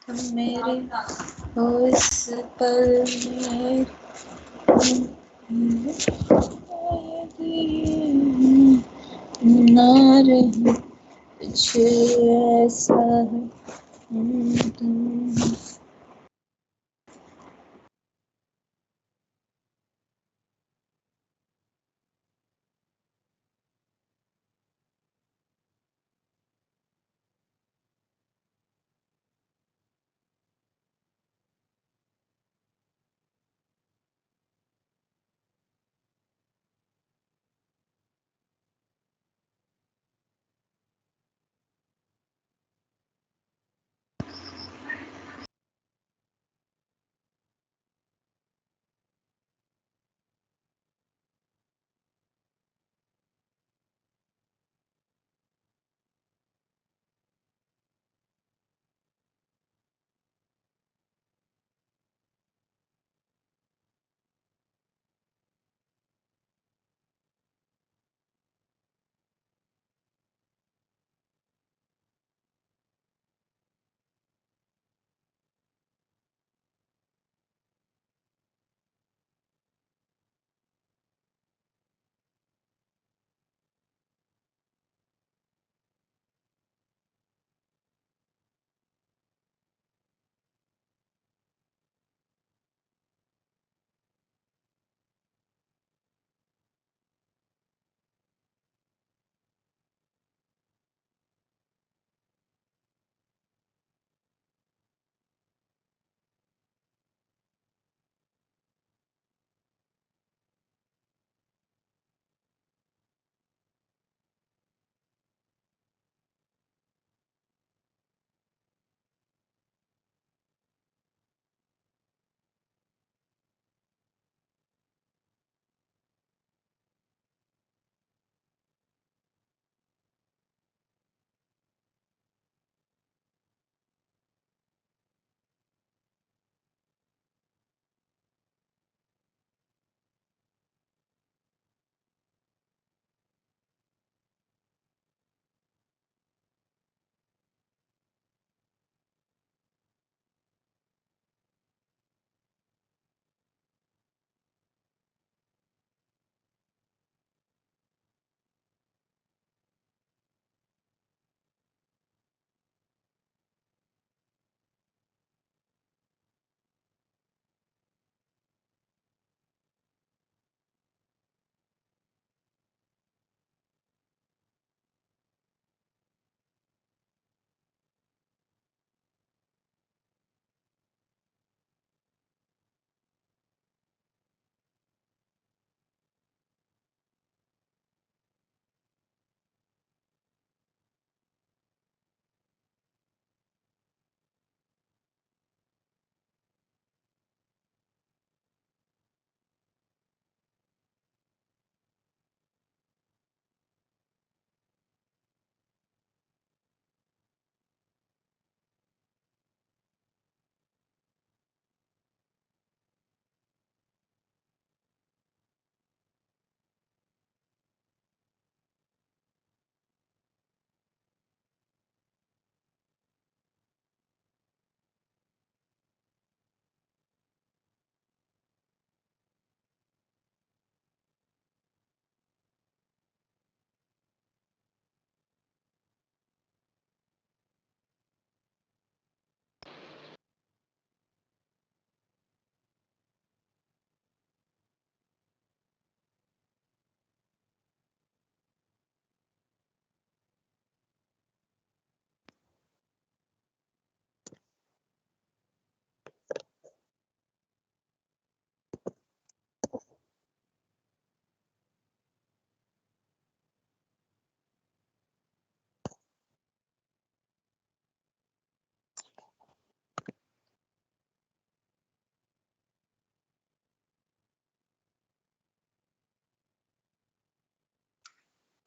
तुम मेरे हो इस पल में ना रहे कुछ ऐसा है तुम।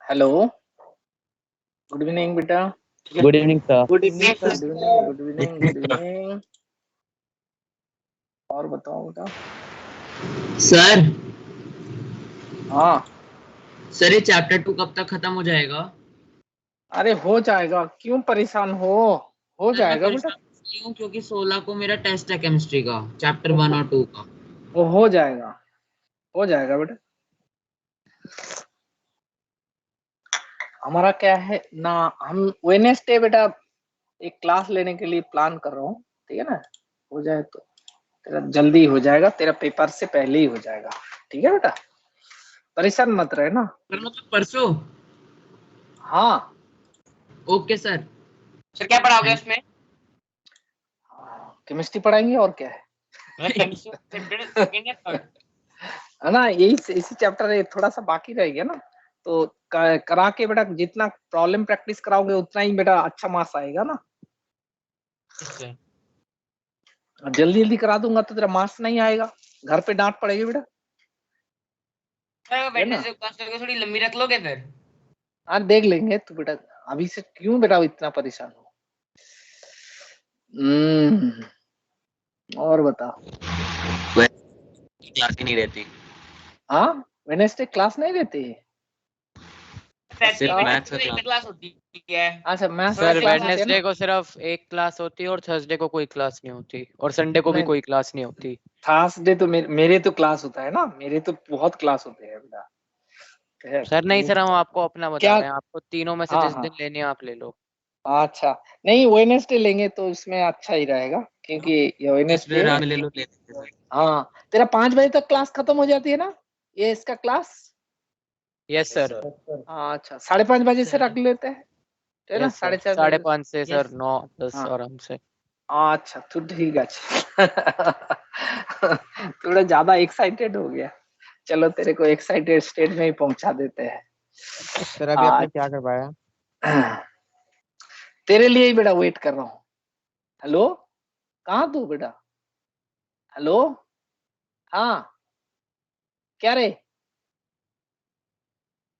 हेलो, गुड इवनिंग बेटा। Good evening sir. Good evening sir. Good evening, good evening, good evening. और बताओ बेटा। सर हाँ, सर ये चैप्टर 2 कब तक खत्म हो जाएगा? अरे हो जाएगा, क्यों परेशान हो सर मैं जाएगा बेटा। परेशान क्यों? क्योंकि 16 को मेरा टेस्ट है केमिस्ट्री का, चैप्टर 1 और 2 का। वो हो जाएगा बेटा। हमारा क्या है ना, हम वेडनेसडे बेटा एक क्लास लेने के लिए प्लान कर रहा हूँ, ठीक है ना। हो जाए तो तेरा जल्दी हो जाएगा, तेरा पेपर से पहले ही हो जाएगा, ठीक है बेटा। परेशान मत रहे ना। सर मतलब परसों? हाँ ओके सर। सर क्या पढ़ाओगे उसमें? केमिस्ट्री पढ़ाएंगे और क्या है। है ना, यही इसी चैप्टर है, थोड़ा सा बाकी रह गया ना, तो करा के बेटा जितना प्रॉब्लम प्रैक्टिस कराओगे उतना ही बेटा अच्छा मार्क्स आएगा ना। जल्दी जल्दी करा दूंगा तो तेरा मार्क्स नहीं आएगा, घर पे डांट पड़ेगी बेटा। वेडनेसडे क्लास करके थोड़ी लंबी रख लोगे फिर? हाँ देख लेंगे तू बेटा, अभी से क्यों बेटा इतना परेशान हो। और बता। क्लास ही नहीं रहती। हाँ वेडनेसडे क्लास नहीं रहती है। मैथ्स का क्लास होती है। अच्छा मैथ्स सर वेडनेसडे को सिर्फ एक क्लास होती है और थर्सडे को कोई क्लास नहीं होती, और संडे को भी कोई क्लास नहीं होती। थर्सडे तो मेरे तो क्लास होता है ना, मेरे तो बहुत क्लास होते हैं बेटा। सर नहीं सर, हम आपको अपना बता क्या? रहे हैं, आपको तीनों में से हाँ जिस दिन लेनी है आप ले लो। अच्छा नहीं वेडनेसडे लेंगे तो इसमें अच्छा ही रहेगा, क्योंकि ये वेडनेसडे। ले लो ले लो। हाँ तेरा 5 बजे तक क्लास खत्म हो जाती है ना, ये इसका क्लास। Yes sir. हाँ अच्छा 5:30 बजे से रख लेते हैं, है ना, यस सर, 4:30 बजे। 5:30 से सर 9-10 हाँ आराम से। अच्छा तो ठीक है। थोड़ा ज्यादा एक्साइटेड हो गया, चलो तेरे को एक्साइटेड स्टेट में ही पहुंचा देते हैं। सर अभी आपने क्या करवाया? तेरे लिए ही बेटा वेट कर रहा हूँ। हेलो, कहाँ तू बेटा? हेलो, हाँ क्या रे?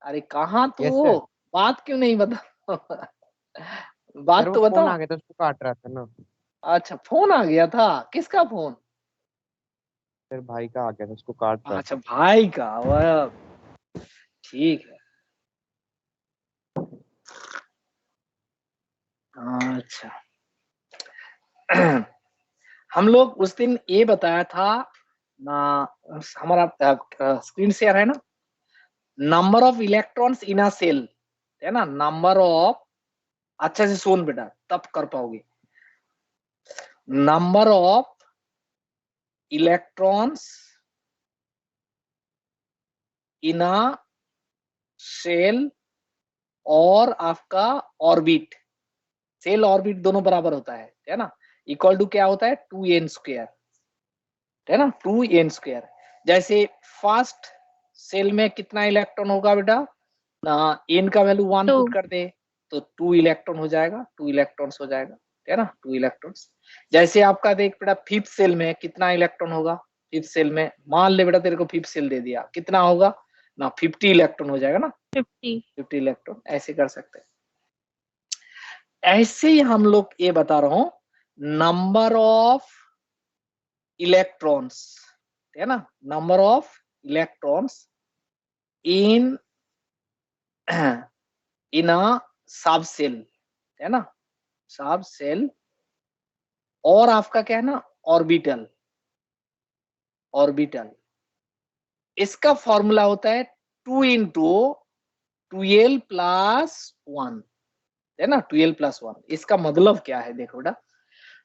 अरे कहाँ तू? Yes sir. बात क्यों नहीं बता? सर बात वो तो बता। फोन आ गया था, उसको काट रहा था ना। अच्छा फोन आ गया था, किसका फोन? सर भाई का आ गया था, उसको काट रहा अच्छा था। भाई का, वह ठीक है। अच्छा हम लोग उस दिन ये बताया था ना, हमारा स्क्रीन शेयर है ना, number of electrons in a cell, है ना, नंबर ऑफ, अच्छे से सुन बेटा तब कर पाओगे। Number of electrons in a cell और आपका ऑर्बिट, सेल ऑर्बिट दोनों बराबर होता है ना, इक्वल टू क्या होता है 2n², है ना 2n²। जैसे फर्स्ट सेल में कितना इलेक्ट्रॉन होगा बेटा ना, n का वैल्यू 1 पुट कर दे तो 2 इलेक्ट्रॉन हो जाएगा, 2 इलेक्ट्रॉन्स हो जाएगा, है ना 2 इलेक्ट्रॉन्स। जैसे आपका देख बेटा फिफ्थ सेल में कितना इलेक्ट्रॉन होगा, फिफ्थ सेल में मान ले बेटा तेरे को फिफ्थ सेल दे दिया, कितना होगा ना 50 इलेक्ट्रॉन हो जाएगा ना, 50 इलेक्ट्रॉन, ऐसे कर सकते हैं। ऐसे ही हम लोग ये बता रहा हूं नंबर ऑफ इलेक्ट्रॉन्स, है ना, नंबर ऑफ इलेक्ट्रॉन्स इन इन अ सब सेल, है ना, सब सेल, और आपका क्या है ना ऑर्बिटल, ऑर्बिटल, इसका फॉर्मूला होता है 2 इंटू 12+1, है ना 12+1। इसका मतलब क्या है देखो बेटा,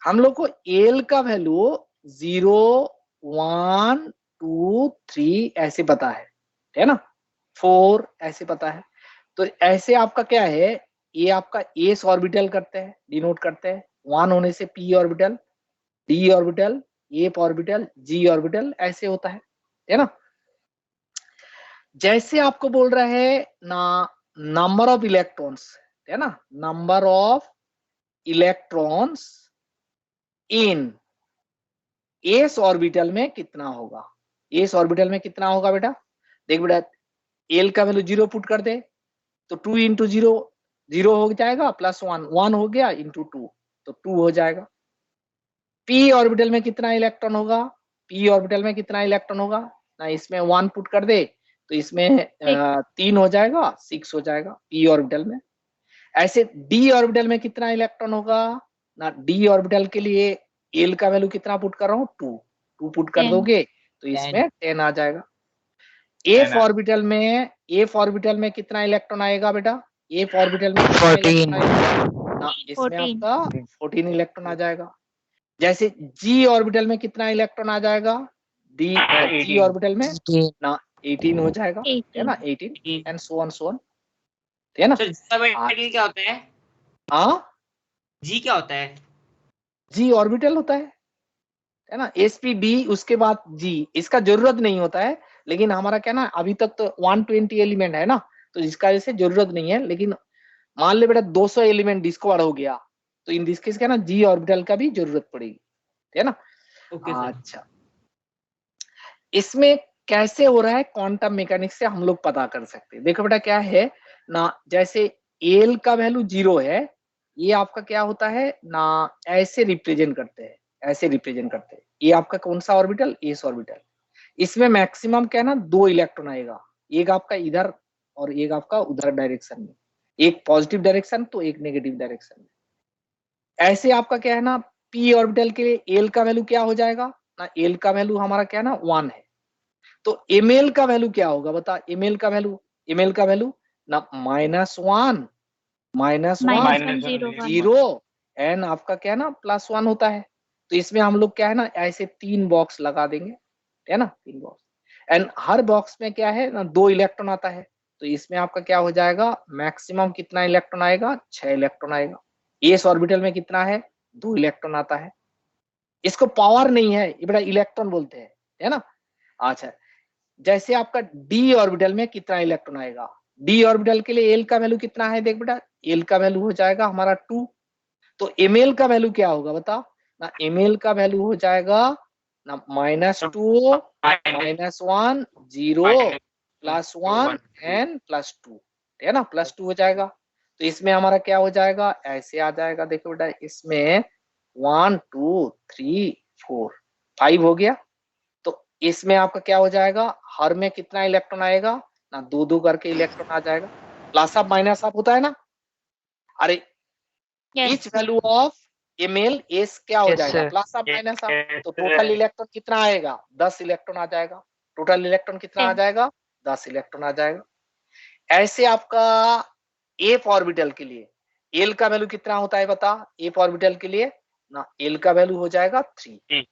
हम लोग को एल का वैल्यू 0 1 2 3 ऐसे पता है ना, 4 ऐसे पता है। तो ऐसे आपका क्या है, ये आपका एस ऑर्बिटल करते हैं, डिनोट करते हैं, 1 होने से p orbital, d orbital, f orbital, g orbital, ऐसे होता है ना। जैसे आपको बोल रहा है ना नंबर ऑफ इलेक्ट्रॉन्स, है ना, number of electrons in S orbital में कितना होगा, एस ऑर्बिटल में कितना होगा बेटा, देख बेटा एल का वैल्यू 0 पुट कर दे तो 2 इंटू 0 0 हो जाएगा, +1 1 हो गया, इंटू 2 तो 2 हो जाएगा। पी ऑर्बिटल में कितना इलेक्ट्रॉन होगा, पी ऑर्बिटल में कितना इलेक्ट्रॉन होगा ना, इसमें 1 पुट कर दे तो इसमें 3 हो जाएगा, 6 हो जाएगा पी ऑर्बिटल में। ऐसे डी ऑर्बिटल में कितना इलेक्ट्रॉन होगा ना डी ऑर्बिटल के लिए एल का वैल्यू कितना पुट कर रहा हूँ, 2 पुट कर 10 दोगे तो इसमें 10 आ जाएगा। एफ ऑर्बिटल में कितना इलेक्ट्रॉन आएगा बेटा, एफ ऑर्बिटल में कितना 14 इलेक्ट्रॉन आएगा ना, इसमें 14 आपका 14 इलेक्ट्रॉन आ जाएगा। जैसे जी ऑर्बिटल में कितना इलेक्ट्रॉन आ जाएगा, जी ऑर्बिटल में ना 18 हो जाएगा, है ना, 18 एंड सो ऑन, है ना। सर जी क्या होता है? हाँ, जी क्या होता है? जी ऑर्बिटल होता है ना, sp_d उसके बाद जी, इसका जरूरत नहीं होता है, लेकिन हमारा क्या ना अभी तक तो 120 एलिमेंट है ना, तो इसका जैसे जरूरत नहीं है, लेकिन मान ले बेटा 200 एलिमेंट डिस्कवर हो गया तो इन दिस केस क्या ना जी ऑर्बिटल का भी जरूरत पड़ेगी, है ना। Okay sir. अच्छा, इसमें कैसे हो रहा है क्वांटम मैकेनिक्स से हम लोग पता कर सकते हैं। देखो बेटा क्या है ना, जैसे एल का वैल्यू 0 है, ये आपका क्या होता है ना, ऐसे रिप्रेजेंट करते हैं, ऐसे रिप्रेजेंट करते हैं। ये आपका कौन सा ऑर्बिटल, एस ऑर्बिटल। इसमें मैक्सिमम क्या है ना 2 इलेक्ट्रॉन आएगा, एक आपका इधर और एक आपका उधर डायरेक्शन में, एक पॉजिटिव डायरेक्शन तो एक नेगेटिव डायरेक्शन में। ऐसे आपका क्या है ना पी ऑर्बिटल के लिए एल का वैल्यू क्या हो जाएगा ना, एल का वैल्यू हमारा क्या है ना 1 है, तो एमएल का वैल्यू क्या होगा बता, एमएल का वैल्यू ना -1 -1 एन आपका क्या है ना +1 होता है। तो इसमें हम लोग क्या है ना ऐसे 3 बॉक्स लगा देंगे, है ना, 3 बॉक्स, एंड हर बॉक्स में क्या है ना 2 इलेक्ट्रॉन आता है, तो इसमें आपका क्या हो जाएगा, मैक्सिमम कितना इलेक्ट्रॉन आएगा, 6 इलेक्ट्रॉन आएगा। एस ऑर्बिटल में कितना है, 2 इलेक्ट्रॉन आता है। इसको पावर नहीं है, ये बड़ा इलेक्ट्रॉन बोलते हैं, है ना। अच्छा, जैसे आपका डी ऑर्बिटल में कितना इलेक्ट्रॉन आएगा, डी ऑर्बिटल के लिए एल का वैल्यू कितना है, देख बेटा एल का वैल्यू हो जाएगा हमारा 2, तो एमएल का वैल्यू क्या होगा बता ना, एमएल का वैल्यू हो जाएगा ना -2 -1 0 +1 एंड +2, है ना, +2 हो जाएगा। तो इसमें हमारा क्या हो जाएगा, ऐसे आ जाएगा, देखो बेटा इसमें 1 2 3 4 5 हो गया। तो इसमें आपका क्या हो जाएगा, हर में कितना इलेक्ट्रॉन आएगा ना, 2 करके इलेक्ट्रॉन आ जाएगा, प्लस अप माइनस अप होता है ना। अरे each value of ML S क्या हो जाएगा, प्लस अप माइनस अप, तो टोटल इलेक्ट्रॉन कितना आएगा, 10 इलेक्ट्रॉन आ जाएगा। टोटल इलेक्ट्रॉन कितना आ जाएगा, 10 इलेक्ट्रॉन आ जाएगा। ऐसे आपका एफ ऑर्बिटल के लिए एल का वैल्यू कितना होता है बता, एफ ऑर्बिटल के लिए ना एल का वैल्यू हो जाएगा 3,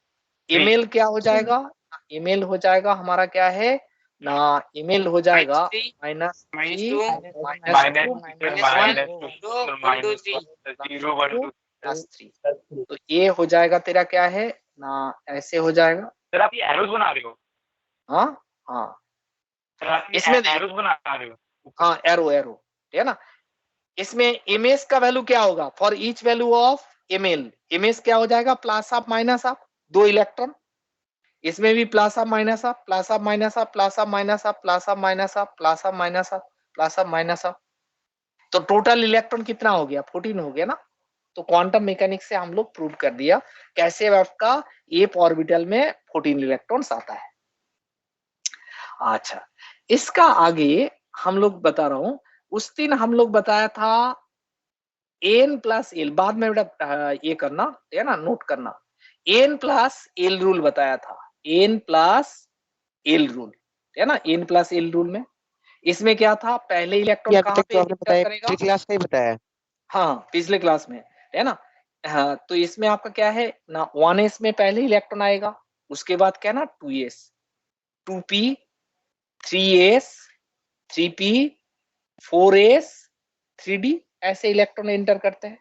एमएल क्या हो जाएगा, ईमेल हो जाएगा हमारा क्या है ना, ईमेल हो जाएगा -3 तो ये हो जाएगा तेरा क्या है ना, ऐसे हो जाएगा। सर आप ये एरोस बना रहे हो? हाँ हाँ, सर आप ये इसमें एरोस बना रहे हो? हाँ एरो है ना। इसमें एमएस का वैल्यू क्या होगा, for each value of ML, MS क्या हो जाएगा, plus up minus up, 2 electron. इसमें भी plus up minus up, plus up minus up, plus up minus up, plus up minus up, plus up minus up, plus up minus up, तो total electron कितना हो गया, 14 हो गया ना। तो क्वांटम मैकेनिक्स से हम लोग प्रूव कर दिया कैसे आपका एफ ऑर्बिटल में 14 इलेक्ट्रॉन्स आता है। अच्छा, इसका आगे हम लोग बता रहा हूं, उस दिन हम लोग बताया था एन प्लस एल, बाद में बेटा ये करना है ना, नोट करना, एन प्लस एल रूल बताया था, एन प्लस एल रूल, है ना, एन प्लस एल रूल में इसमें क्या था, पहले इलेक्ट्रॉन कहाँ पे इंटर करेगा, क्लास का ही बताया, हाँ पिछले क्लास में, है ना। हाँ, तो इसमें आपका क्या है ना 1s में पहले इलेक्ट्रॉन आएगा, उसके बाद क्या ना 2s 2p 3s 3p 4s 3d ऐसे इलेक्ट्रॉन एंटर करते हैं।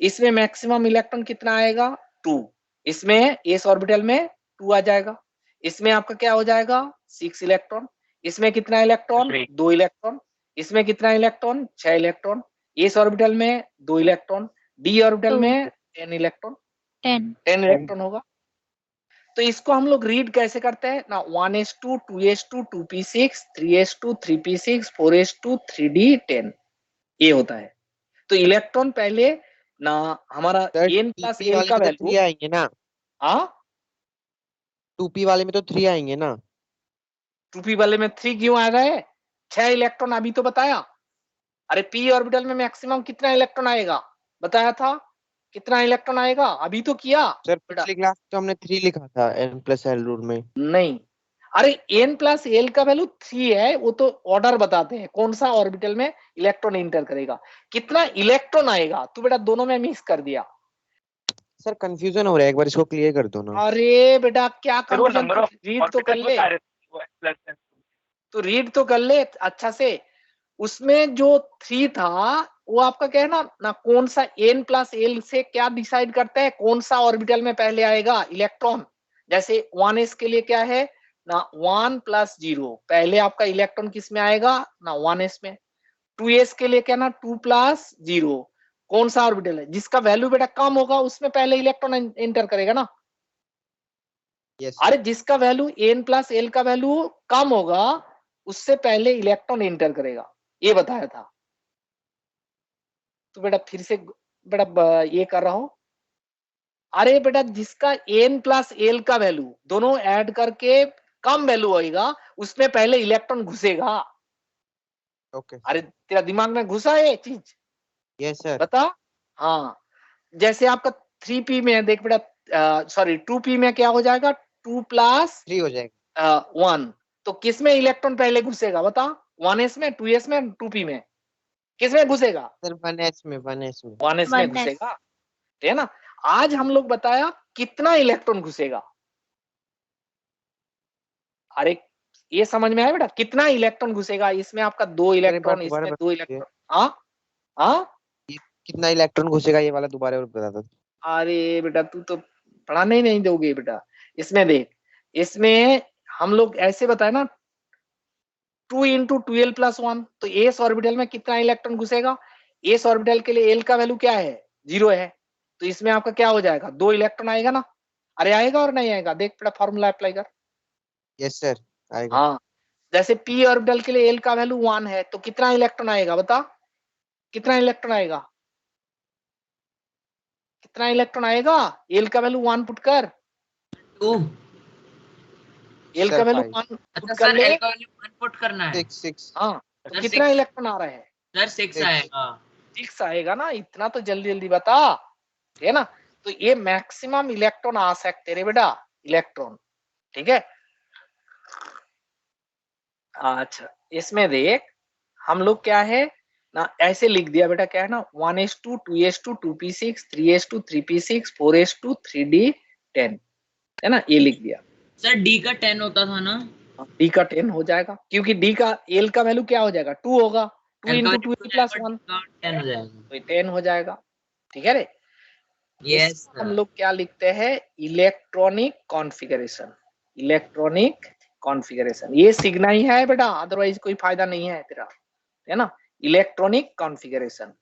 इसमें मैक्सिमम इलेक्ट्रॉन कितना आएगा 2, इसमें एस ऑर्बिटल में 2 आ जाएगा, इसमें आपका क्या हो जाएगा 6 इलेक्ट्रॉन, इसमें कितना इलेक्ट्रॉन 2 इलेक्ट्रॉन, इसमें कितना इलेक्ट्रॉन 6 इलेक्ट्रॉन, एस ऑर्बिटल में 2 इलेक्ट्रॉन, डी ऑर्बिटल में 10 इलेक्ट्रॉन, 10 इलेक्ट्रॉन होगा। तो इसको हम लोग रीड कैसे करते हैं ना, 1s2 2s2 2p6 3s2 3p6 4s2 3d10 ये होता है। तो इलेक्ट्रॉन पहले ना हमारा n प्लस एल का वैल्यू आएंगे ना, हाँ 2p वाले में तो 3 आएंगे ना, 2p वाले में 3 क्यों आ रहा है, 6 इलेक्ट्रॉन अभी तो बताया। अरे p ऑर्बिटल में मैक्सिमम कितना इलेक्ट्रॉन आएगा बताया था कितना इलेक्ट्रॉन आएगा? अभी तो किया सर बेटा। पिछली क्लास तो हमने 3 लिखा था n+l रूल में। नहीं, अरे n+l का वैल्यू 3 है, वो तो ऑर्डर बताते हैं कौन सा ऑर्बिटल में इलेक्ट्रॉन इंटर करेगा, कितना इलेक्ट्रॉन आएगा। तू बेटा दोनों में मिक्स कर दिया। सर कंफ्यूजन हो रहा है, एक बार इसको क्लियर कर दो ना। अरे बेटा क्या फिर वो कंफ्यूजन, नंबर ऑफ रीड तो कर ऑर्बिटल्स ले, बता रहे थे। तो रीड तो कर ले अच्छा से। उसमें जो 3 था वो आपका क्या है ना कौन सा n+l से क्या डिसाइड करता है कौन सा ऑर्बिटल में पहले आएगा इलेक्ट्रॉन। जैसे 1s के लिए क्या है ना 1+0, पहले आपका इलेक्ट्रॉन किस में आएगा ना 1s में। 2s के लिए क्या ना 2+0, कौन सा ऑर्बिटल है जिसका वैल्यू बेटा कम होगा उसमें पहले इलेक्ट्रॉन एंटर करेगा ना। यस अरे जिसका वैल्यू n+l का वैल्यू कम होगा उससे पहले इलेक्ट्रॉन एंटर करेगा, ये बताया था। तो बेटा फिर से बेटा ये कर रहा हूं। अरे बेटा जिसका n+l का वैल्यू दोनों ऐड करके कम वैल्यू होगा उसमें पहले इलेक्ट्रॉन घुसेगा। ओके अरे तेरा दिमाग में घुसा है ये चीज? Yes sir. बता। हाँ, जैसे आपका 3p में देख बेटा, सॉरी 2p में क्या हो जाएगा 2+1, हो जाएगा। तो किस में इलेक्ट्रॉन पहले घुसेगा बता? 1s में, 2s में, 2p में, किस में घुसेगा? सर 1s में 1s में घुसेगा, है ना। आज हम लोग बताया कितना इलेक्ट्रॉन घुसेगा। अरे ये समझ में आया बेटा कितना इलेक्ट्रॉन घुसेगा? इसमें आपका 2 इलेक्ट्रॉन, इसमें 2 इलेक्ट्रॉन। हाँ हाँ, कितना इलेक्ट्रॉन घुसेगा ये वाला दोबारा बता दो। अरे बेटा तू तो पढ़ाने ही नहीं दोगे बेटा। इसमें देख, इसमें हम लोग ऐसे बताए ना 2 × 2l+1, तो एस ऑर्बिटल में कितना इलेक्ट्रॉन घुसेगा? एस ऑर्बिटल के लिए एल का वैल्यू क्या है 0 है, तो इसमें आपका क्या हो जाएगा 2 इलेक्ट्रॉन आएगा ना। अरे आएगा और नहीं आएगा? देख बेटा फॉर्मूला अप्लाई कर। यस सर आएगा। हाँ, जैसे p ऑर्बिटल के लिए l का वैल्यू 1 है तो कितना इलेक्ट्रॉन आएगा बता? कितना इलेक्ट्रॉन आएगा? कितना इलेक्ट्रॉन आएगा? l का वैल्यू 1 पुट कर, 2। l का वैल्यू 1 पुट अच्छा कर सर ले। एल का वैल्यू 1 पुट करना है। 6 हाँ, तो सर कितना 6 इलेक्ट्रॉन आ रहा है? सर 6 आएगा। 6 आएगा ना। इतना तो जल्दी जल्दी बता, है ना। तो ये मैक्सिमम इलेक्ट्रॉन आ सकते रे बेटा, इलेक्ट्रॉन, ठीक है। अच्छा इसमें देख हम लोग क्या है ना ऐसे लिख दिया बेटा, क्या है ना 1s2 2s2 2p6 3s2 3p6 4s2 3d10, है ना, ये लिख दिया। सर डी का 10 होता था ना? डी का 10 हो जाएगा क्योंकि डी का एल का वैल्यू क्या हो जाएगा 2 होगा, 2 एल का × 2l+1 10 हो जाएगा। तो 10 हो जाएगा, ठीक है रे। यस इसको हम लोग क्या लिखते हैं इलेक्ट्रॉनिक कॉन्फ़िगरेशन। इलेक्ट्रॉनिक कॉन्फ़िगरेशन ये सीखना ही है बेटा, अदरवाइज कोई फायदा नहीं है तेरा, है ना। इलेक्ट्रॉनिक कॉन्फ़िगरेशन,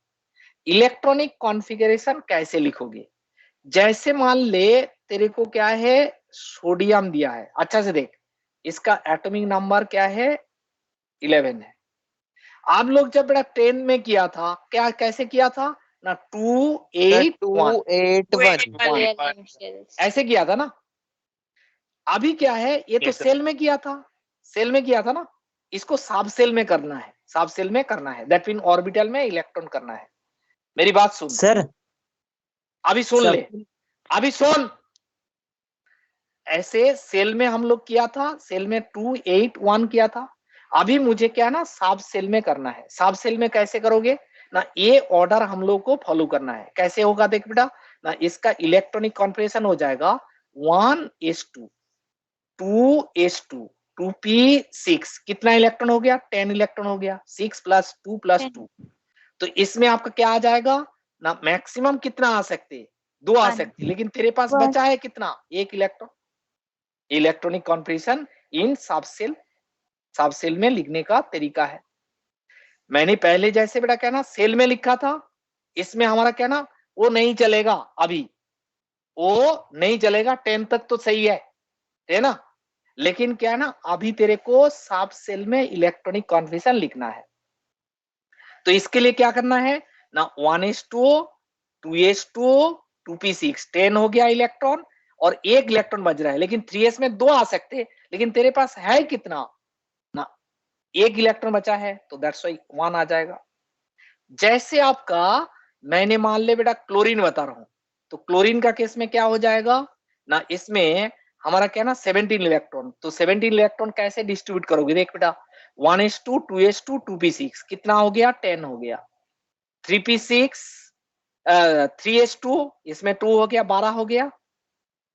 इलेक्ट्रॉनिक कॉन्फ़िगरेशन कैसे लिखोगे? जैसे मान ले तेरे को क्या है सोडियम दिया है, अच्छा से देख इसका एटॉमिक नंबर क्या है 11 है। आप लोग जब बेटा 10 में किया था क्या कैसे किया था ना 2 8 1 ऐसे किया था ना। अभी क्या है ये तो Yes, sir. सेल में किया था, सेल में किया था ना, इसको सब सेल में करना है, सब सेल में करना है, दैट मीन ऑर्बिटल में इलेक्ट्रॉन करना है। मेरी बात सुन सर, अभी सुन ले, अभी सुन। ऐसे सेल में हम लोग किया था, सेल में 2 8 1 किया था। अभी मुझे क्या ना सब सेल में करना है। सब सेल में कैसे करोगे ना, ये ऑर्डर हम लोग को फॉलो करना है। कैसे होगा देख बेटा ना, इसका इलेक्ट्रॉनिक कॉन्फ़िगरेशन हो जाएगा 1s2 2s2 2p6, कितना इलेक्ट्रॉन हो गया 10 इलेक्ट्रॉन हो गया, 6 + 2 + 2, तो इसमें आपका क्या आ जाएगा ना मैक्सिमम कितना आ सकते 2 आ सकते, लेकिन तेरे पास बचा है कितना 1 इलेक्ट्रॉन। इलेक्ट्रॉनिक कॉन्फ़िगरेशन इन सब सेल में लिखने का तरीका है। मैंने पहले जैसे बेटा क्या ना सेल में लिखा था, इसमें हमारा क्या ना वो नहीं चलेगा, अभी वो नहीं चलेगा, 10 तक तो सही है ना। लेकिन क्या है ना अभी तेरे को सब सेल में इलेक्ट्रॉनिक कॉन्फ़िगरेशन लिखना है। तो इसके लिए क्या करना है ना 1s2 2s2 2p6 10 हो गया इलेक्ट्रॉन और 1 इलेक्ट्रॉन बच रहा है, लेकिन 3s में 2 आ सकते, लेकिन तेरे पास है कितना ना 1 इलेक्ट्रॉन बचा है, तो दैट्स व्हाई 1 आ जाएगा। जैसे आपका मैंने मान ले बेटा क्लोरीन बता रहा हूं, तो क्लोरीन का केस में क्या हो जाएगा ना, इसमें हमारा क्या ना 17 इलेक्ट्रॉन, तो 17 इलेक्ट्रॉन कैसे डिस्ट्रीब्यूट करोगे, देख बेटा 1s2 2s2 2p6 कितना हो गया 10 हो गया, 3p6 3s2 इसमें 2 हो गया 12 हो गया।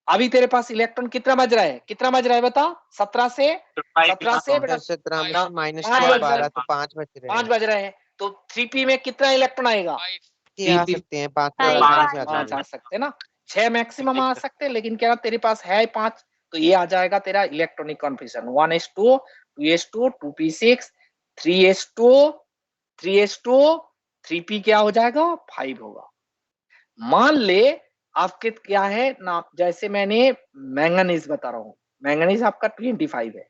अभी तेरे पास इलेक्ट्रॉन कितना बज रहा है, कितना बज रहा है बता, 17 से तो 5 17 से बेटा 17 में ना, से माइनस 5 किया बज रहा है, 12 तो 5 बच रहे 5 हैं। बज रहे हैं, तो 3p में कितना इलेक्ट्रॉन आएगा, ये आ 3p सकते हैं 5 5 आराम से आ 5 जाएंगे। आ सकते हैं ना, 6 मैक्सिमम आ सकते हैं, लेकिन क्या तेरे पास है 5, तो ये आ जाएगा तेरा electronic configuration 1s2 2s2 2p6 3s2 3s2 3p क्या हो जाएगा 5 होगा। मान ले आपके क्या है ना, जैसे मैंने मैंगनीज बता रहा हूँ, मैंगनीज आपका 25 है,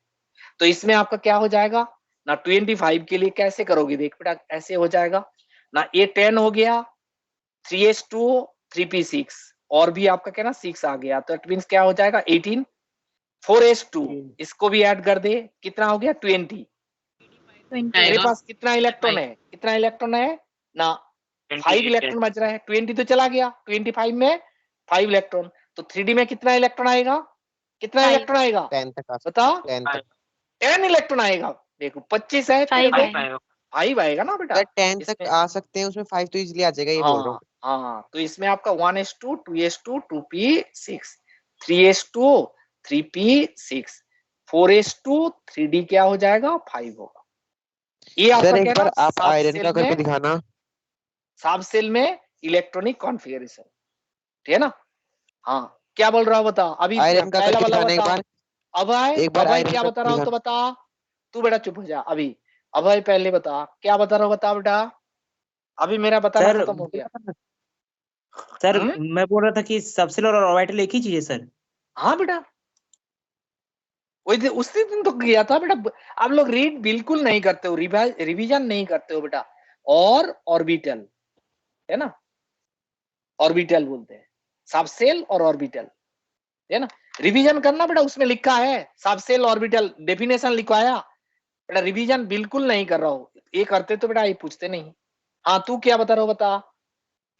तो इसमें आपका क्या हो जाएगा ना 25 के लिए कैसे करोगे, देख बेटा ऐसे हो जाएगा ना, ये 10 हो गया 3s2 3p6 और भी आपका क्या ना 6 आ गया, तो इट मींस क्या हो जाएगा 18 4s2 इसको भी ऐड कर दे, कितना हो गया 20, तेरे आएगा पास कितना इलेक्ट्रॉन है, कितना इलेक्ट्रॉन है ना 5 इलेक्ट्रॉन बच रहा है, 20 तो चला गया, 25 में 5 इलेक्ट्रॉन, तो 3d में कितना इलेक्ट्रॉन आएगा, कितना 5 इलेक्ट्रॉन आएगा 10 तक आ बता, सकते 10 तक। 10 इलेक्ट्रॉन आएगा, देखो 25 है तेरे 5 को, है 5 आएगा ना बेटा सर 10 तक इसमें। आ सकते हैं, उसमें 5 तो इजीली आ जाएगा, ये बोल रहा हाँ हूँ। हाँ, तो इसमें आपका 1s2 2s2 2p6 3s2 3p6 4s2 3d क्या हो जाएगा 5 होगा। ये सर आपका एक क्या बार ना आप सब आयरन सेल का करके में, दिखाना। सब सेल में इलेक्ट्रॉनिक कॉन्फ़िगरेशन, ठीक है ना। हाँ क्या बोल रहा हो बता, अभी आयरन का पहला करके वाला दिखाना एक बता, बार, अभय एक बार अभय आयरन क्या का बता रहा हो तो दिखाना। बता, तू बेटा चुप हो जा अभी, अभय पहले बता क्या बता रहा हो, बता बेटा, अभी मेरा बताना सर खत्म हो गया। सर हम्म? मैं बोल रहा था कि सबसेल और ऑर्बिटल एक ही चीज है सर। हाँ बेटा वही उसी दिन तो किया था बेटा, आप लोग रीड बिल्कुल नहीं करते हो, रिवीजन नहीं करते हो बेटा, और ऑर्बिटल है ना, ऑर्बिटल बोलते हैं, सबसेल और ऑर्बिटल है ना, रिवीजन करना बेटा, उसमें लिखा है सबसेल ऑर्बिटल डेफिनेशन लिखवाया बेटा, रिवीजन बिल्कुल नहीं कर रहा हो, ये करते तो बेटा ये पूछते नहीं। हाँ तू क्या बता रहा हो बता,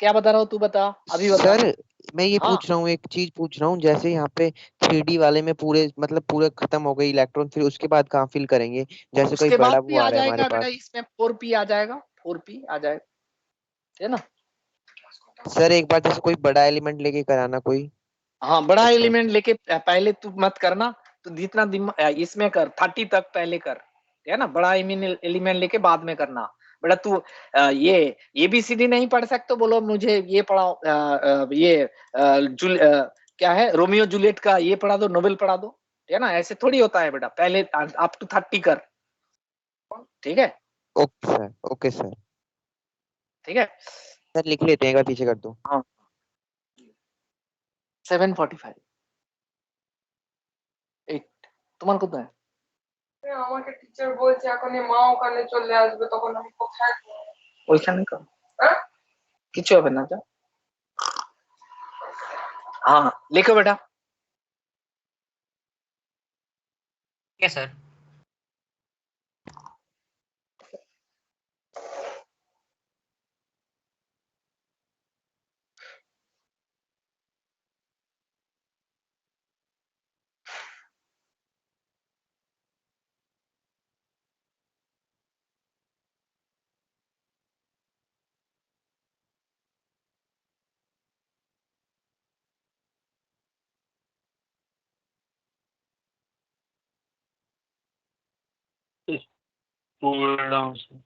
क्या बता रहा हो तू बता, अभी बता। सर मैं ये हाँ पूछ रहा हूँ, एक चीज पूछ रहा हूँ, जैसे यहाँ पे 3D वाले में पूरे मतलब पूरे खत्म हो गए इलेक्ट्रॉन, फिर उसके बाद कहाँ फिल करेंगे, जैसे कोई उसके बाद बड़ा भी वो आ आ रहा है हमारे जाएगा बेटा, पास। इसमें 4p आ जाएगा, 4p आ जाएगा, ठीक है ना। सर एक बार जैसे कोई बड़ा एलिमेंट लेके कराना कोई। हाँ बड़ा अच्छा एलिमेंट लेके पहले तू मत करना, तो जितना इसमें कर 30 तक पहले कर, ठीक है ना, बड़ा एलिमेंट लेके बाद में करना बेटा। तू ये एबीसीडी नहीं पढ़ सकते, बोलो मुझे ये पढ़ाओ, ये क्या है रोमियो जूलियट का ये पढ़ा दो, नोवेल पढ़ा दो, ठीक है ना, ऐसे थोड़ी होता है बेटा, पहले अप टू 30 कर, ठीक है, ओके सर, ओके सर। ठीक है। सर लिख लेते हैं, एक बार पीछे कर दो। हाँ 7:45 8 তোমার কোথায় আমাকে টিচার বলছে এখন মা ওখানে চলে আসবে, তখন আমি কোথায় ওইখানে কর, কিছু হবে না যা। हाँ लिखो बेटा, ठीक है सर। पुल डाउन सर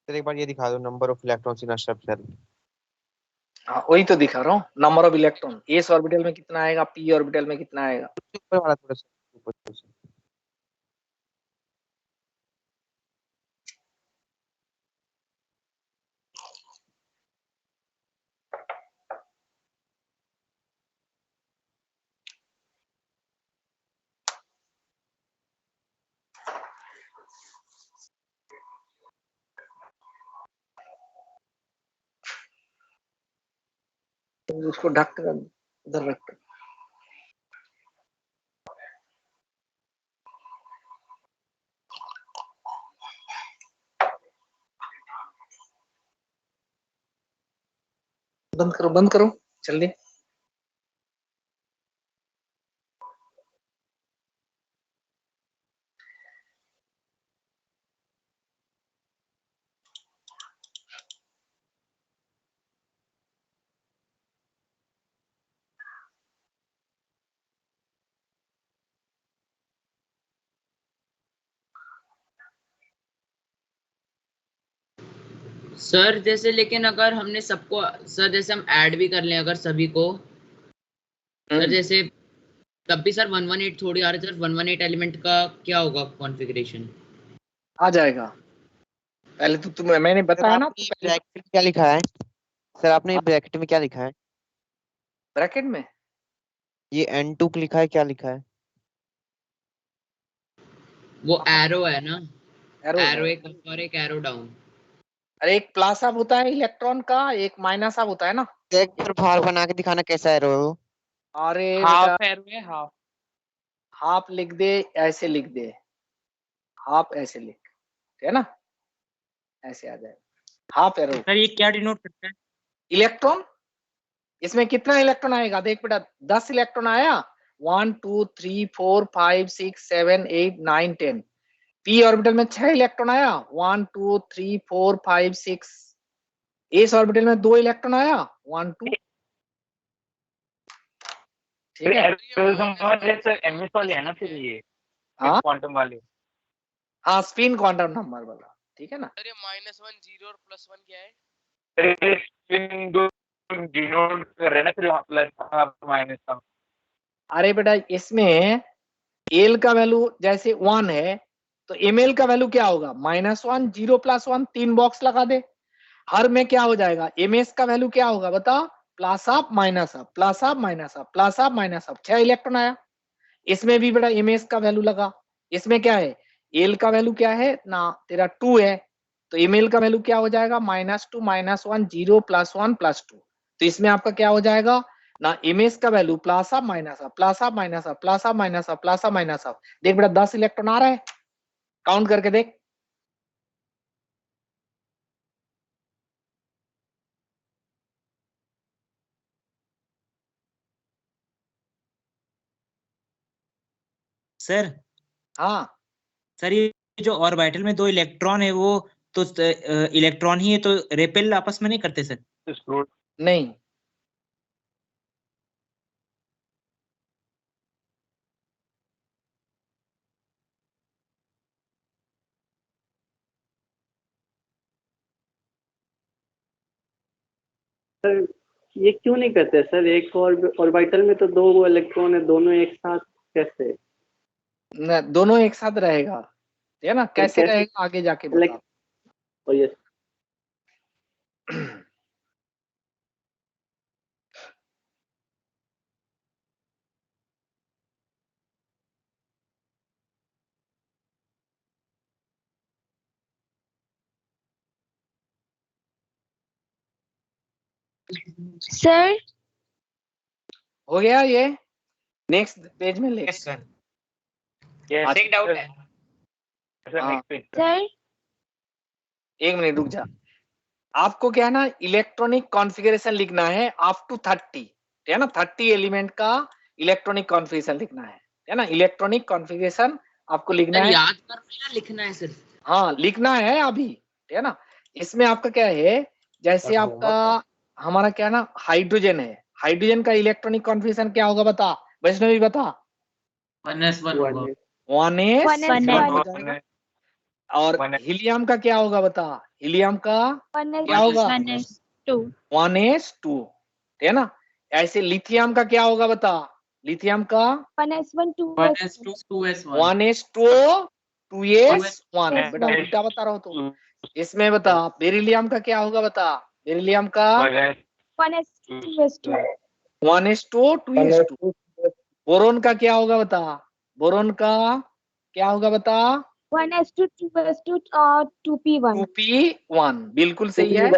एक बार ये दिखा दो, number of electrons in a subshell. हाँ वही तो दिखा रहा हूँ, number of electron S orbital में कितना आएगा, पी ऑर्बिटल में कितना आएगा। ऊपर वाला थोड़ा सा ऊपर से। तो उसको ढक कर उधर रख कर। बंद करो जल्दी। सर जैसे लेकिन अगर हमने सबको सर जैसे हम ऐड भी कर लें अगर सभी को सर जैसे तब भी सर 118 थोड़ी आ रही है सर 118 एलिमेंट का क्या होगा कॉन्फ़िगरेशन? आ जाएगा। पहले तो तुम मैंने बताया ना आपने ब्रैकेट में क्या लिखा है सर? आपने ब्रैकेट में क्या लिखा है? ब्रैकेट में ये N2 लिखा है, क्या लिखा है? वो एरो है ना, एरो एरो है। एक अप और एक एरो डाउन। अरे एक प्लस अप होता है इलेक्ट्रॉन का, एक माइनस अप होता है ना। एक बार भाग बना के दिखाना कैसा एरो है वो। अरे हाफ बेटा एरो है हाफ। हाफ लिख दे, ऐसे लिख दे, हाफ ऐसे लिख, ठीक है ना, ऐसे आ जाएगा हाफ एरो। सर ये क्या डिनोट करता है? इलेक्ट्रॉन, इसमें कितना इलेक्ट्रॉन आएगा देख बेटा, 10 इलेक्ट्रॉन आया, 1 2 3 4 5 6 7 8 9 10। पी ऑर्बिटल में 6 इलेक्ट्रॉन आया, 1 2 3 4 5 6। एस ऑर्बिटल में 2 इलेक्ट्रॉन आया, 1 2, ठीक है। एमएस वाले है ना फिर ये हाँ क्वांटम वाले। हाँ, स्पिन क्वांटम नंबर वाला, ठीक है ना। अरे -1 0 और +1 क्या है? डिनोट कर रहे हैं ना फिर प्लस माइनस का। अरे बेटा इसमें एल का वैल्यू जैसे 1 है तो एम एल का वैल्यू क्या होगा, -1 0 +1, 3 बॉक्स लगा दे। हर में क्या हो जाएगा, एम एस का वैल्यू क्या होगा बता, plus up minus up, plus up minus up, plus up minus up. 6 electron आया, इसमें भी बेटा एम एस का वैल्यू लगा। इसमें क्या है, एल का वैल्यू क्या है ना तेरा 2 है, तो एम एल का वैल्यू क्या हो जाएगा, -2 -1 0 +1 +2। तो इसमें आपका क्या हो जाएगा ना, एम एस का value plus up minus up, plus up minus up, plus up minus up, plus up minus up. देख बेटा 10 इलेक्ट्रॉन आ रहा है, काउंट करके देख। सर हाँ सर ये जो ऑर्बिटल में 2 इलेक्ट्रॉन है वो तो इलेक्ट्रॉन ही है, तो रेपेल आपस में नहीं करते सर? नहीं, सर ये क्यों नहीं करते सर? एक ऑर्बिटल में तो 2 इलेक्ट्रॉन है, दोनों एक साथ कैसे? दोनों एक साथ रहेगा, ठीक है ना। कैसे कैसे? रहेगा आगे जाके बता। और ये सर हो गया ये, नेक्स्ट पेज में ले। सर एक डाउट है हाँ। सर एक मिनट रुक जा, आपको क्या है ना, इलेक्ट्रॉनिक कॉन्फ़िगरेशन लिखना है अप टू 30, ठीक है ना। 30 एलिमेंट का इलेक्ट्रॉनिक कॉन्फ़िगरेशन लिखना है ना। इलेक्ट्रॉनिक कॉन्फ़िगरेशन आपको लिखना सर है, याद करना है या लिखना है सिर्फ? हाँ लिखना है अभी, ठीक है ना। इसमें आपका क्या है, जैसे आपका हमारा क्या है ना, हाइड्रोजन है, हाइड्रोजन का इलेक्ट्रॉनिक कॉन्फ़िगरेशन क्या होगा बता, वैष्णवी बता। 1s1 होगा। 1s1 और हीलियम का क्या होगा बता, हीलियम का क्या होगा, 1s2 1s2, ठीक है ना। ऐसे लिथियम का क्या होगा बता, लिथियम का 1s1 1s2 2s1 1s2 2s1। Yes, बेटा one. उल्टा बता रहा हूँ तो। इसमें बता बेरिलियम का क्या होगा बता, बेरिलियम का 1s2 1s2 2s2। बोरोन का क्या होगा बता, बोरोन का क्या होगा बता, 1s2 2s2 और 2p1 2p1, बिल्कुल सही है,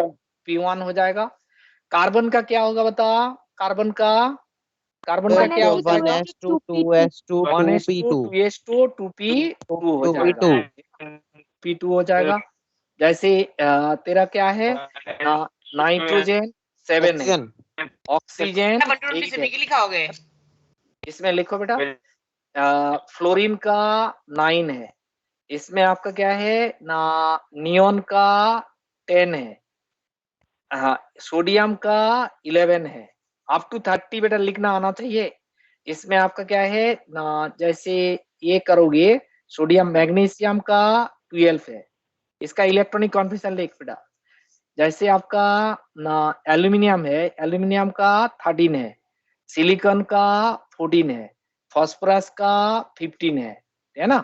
p1 हो जाएगा। कार्बन का क्या होगा बता, कार्बन का क्या हो जाएगा, 1s2 2s2 1s2 2p2 2s2 2p2 हो जाएगा, 2p2 p2 हो जाएगा। जैसे तेरा क्या है, नाइट्रोजन 7 है। ऑक्सीजन ऑक्सीजन 1 to 20 8 से है। निकल लिखाओगे? इसमें लिखो बेटा, फ्लोरीन का 9 है। इसमें आपका क्या है ना, नियोन का 10 है। हाँ, सोडियम का 11 है। अप टू 30 बेटा लिखना आना चाहिए। इसमें आपका क्या है ना, जैसे ये करोगे, सोडियम मैग्नीशियम का 12 है। इसका इलेक्ट्रॉनिक कॉन्फिगरेशन लिख बेटा। जैसे आपका ना एल्यूमिनियम है, एल्यूमिनियम का 13 है। सिलिकॉन का 14 है। फास्फोरस का 15 है ना।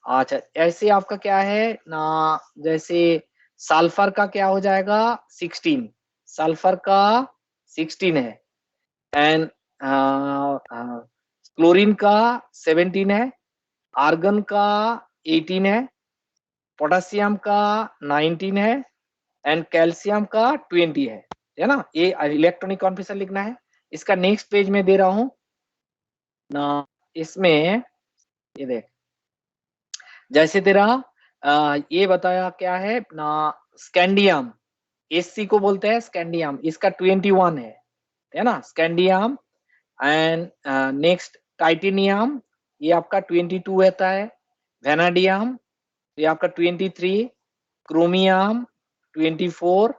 अच्छा, ऐसे आपका क्या है ना, जैसे सल्फर का क्या हो जाएगा 16, सल्फर का 16 है। एंड क्लोरीन का 17 है। आर्गन का 18 है। पोटेशियम का 19 है। एंड कैल्शियम का 20 है ना। ये इलेक्ट्रॉनिक कॉन्फिगरेशन लिखना है। इसका नेक्स्ट पेज में दे रहा हूं ना। इसमें ये देख, जैसे तेरा ये बताया क्या है ना, स्कैंडियम, एससी को बोलते हैं स्कैंडियम, इसका 21 है ना स्कैंडियम। एंड नेक्स्ट टाइटेनियम, ये आपका 22 रहता है। वेनाडियम ये आपका 23, क्रोमियम 24,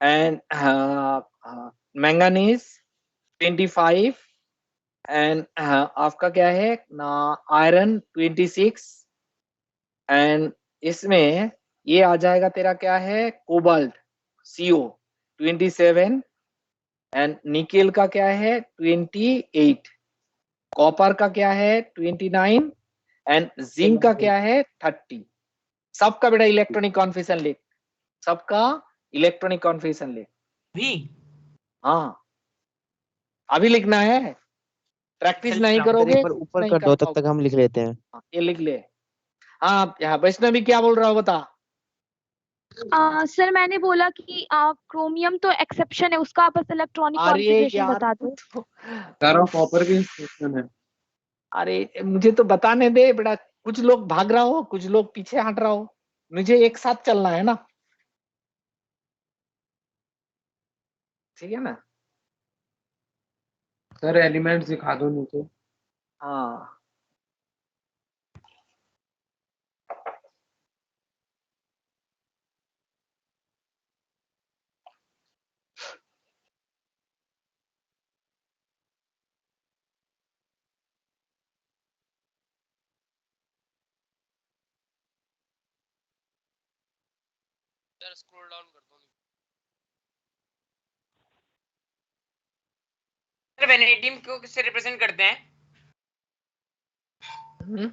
एंड मैंगनीज 25, एंड आपका क्या है ना, आयरन 26। एंड इसमें ये आ जाएगा तेरा क्या है, कोबाल्ट CO 27, एंड निकेल का क्या है 28, कॉपर का क्या है 29, एंड जिंक का क्या है 30। सबका बेटा इलेक्ट्रॉनिक कॉन्फिगरेशन लिख, सबका इलेक्ट्रॉनिक कॉन्फिगरेशन लिख। भी हाँ, अभी लिखना है, प्रैक्टिस चल नहीं रहा हूँ। सर करोगे एक बार कुछ ऊपर नहीं कर कर दो, तब पाओगे। तक हम लिख लेते हैं। हाँ, ये लिख ले। हाँ, यहाँ वैष्णवी क्या बोल रहा हो बता। सर मैंने बोला कि क्रोमियम तो एक्सेप्शन है, उसका आप बस इलेक्ट्रॉनिक अरे कॉन्फ़िगरेशन यार बता दो। कॉपर भी इंस्ट्रक्शन है। अरे मुझे तो बताने दे बेटा, कुछ लोग भाग रहा हो, कुछ लोग पीछे हट रहा हो, मुझे एक साथ चलना है ना, ठीक है ना। सर एलिमेंट्स दिखा दो नीचे। हाँ, सर स्क्रॉल डाउन कर दो। सर वेनेडियम को किससे रिप्रेजेंट करते हैं? हम्म,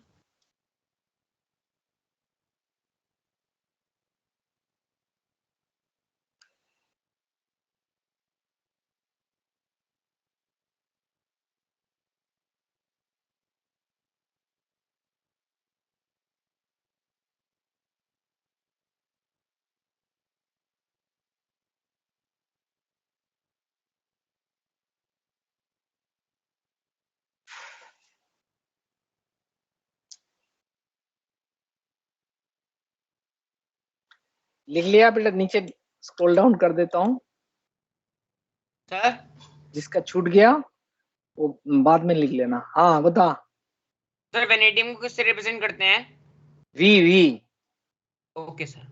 लिख लिया बेटा, नीचे स्क्रॉल डाउन कर देता हूँ, सर जिसका छूट गया वो बाद में लिख लेना। हाँ बता। सर वेनेडियम को किससे रिप्रेजेंट करते हैं? वी। Okay sir.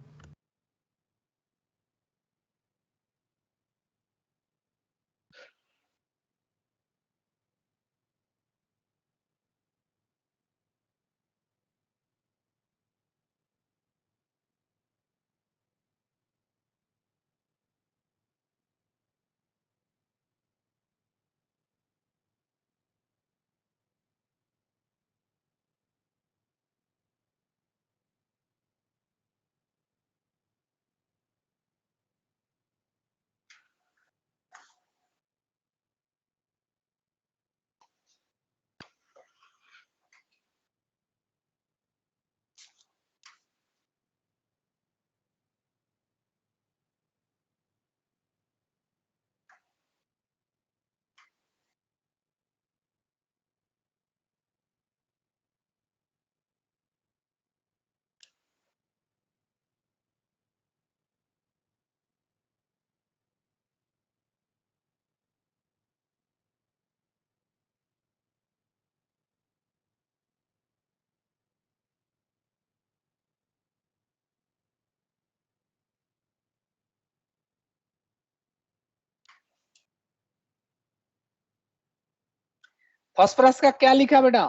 फॉस्फोरस का क्या लिखा बेटा?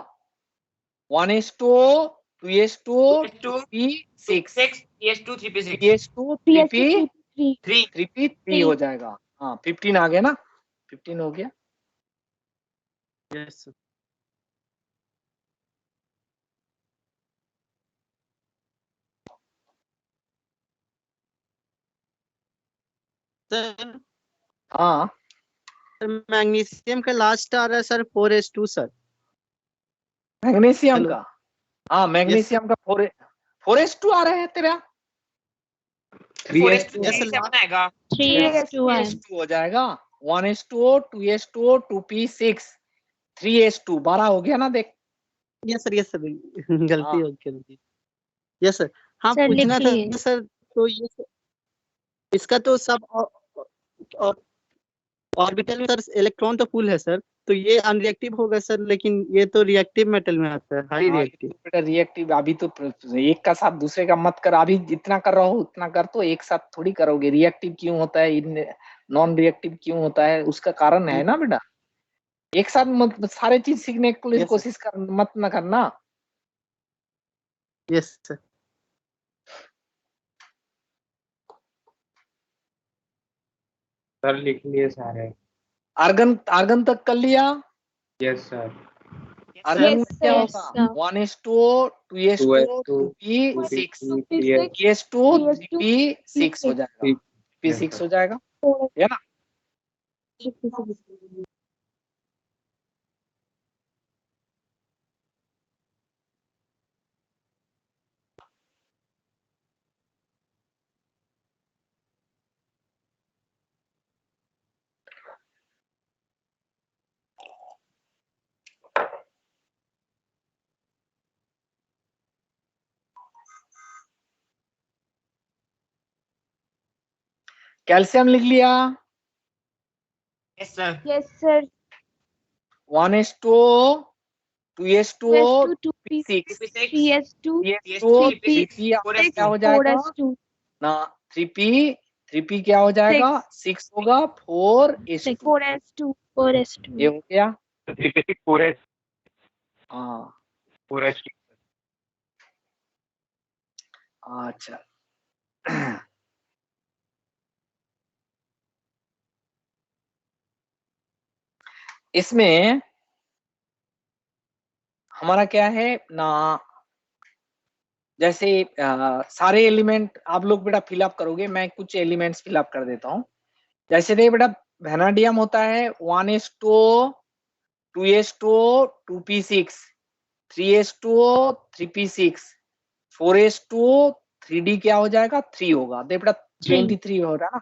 1s2 2s2 3p6 3s2 3p6 3s2 3p 3 3p3 हो जाएगा। हाँ 15 आ गया ना, 15 हो गया। Yes sir. सर हाँ मैग्नीशियम का लास्ट आ रहा है sir 4s2 sir. Magnesium hello. का, हाँ मैग्नीशियम का 4s2 आ रहा है तेरा। 3s2 yes sir. आएगा 3s2 है। 3s2 हो जाएगा। 1s2 2s2 2p6 3s2 12 हो गया ना, देख। यस सर गलती हाँ। हो गई। Yes sir. हाँ सर लिख पूछना था लिए। सर, तो ये इसका तो सब ऑर्बिटल में सर इलेक्ट्रॉन तो फुल है सर, तो ये अनरिएक्टिव होगा सर, लेकिन ये तो रिएक्टिव मेटल में आता है, हाई हाँ, रिएक्टिव। बेटा रिएक्टिव अभी तो एक का साथ दूसरे का मत कर, अभी जितना कर रहा हो उतना कर, तो एक साथ थोड़ी करोगे। रिएक्टिव क्यों होता है, नॉन रिएक्टिव क्यों होता है, उसका कारण है ना बेटा। एक साथ मत सारे चीज सीखने की यस कोशिश कर, मत ना करना। Yes sir. सर लिख लिए सारे। आर्गन आर्गन तक कर लिया। Yes sir. आर्गन में Yes, क्या sir. होगा? 1s2 2s2 2p6 3s2 3p6 हो जाएगा, p6 हो जाएगा, है ना। कैल्शियम लिख लिया। Yes sir Yes, sir. 1s2 2s2 2s2 2p6 3s2 3s2 3p आपका क्या हो जाएगा 4s2 ना, 3p क्या हो जाएगा 6 होगा, 4s2 4s2 ये हो गया। 3p6 पूरे हाँ पूरे अच्छा इसमें हमारा क्या है ना, जैसे सारे एलिमेंट आप लोग बेटा फिलअप करोगे, मैं कुछ एलिमेंट्स फिलअप कर देता हूँ। जैसे देखिए बेटा वेनाडियम होता है 1s2 2s2 2p6 3s2 3p6 4s2 3d क्या हो जाएगा 3 होगा। देख बेटा 23 हो रहा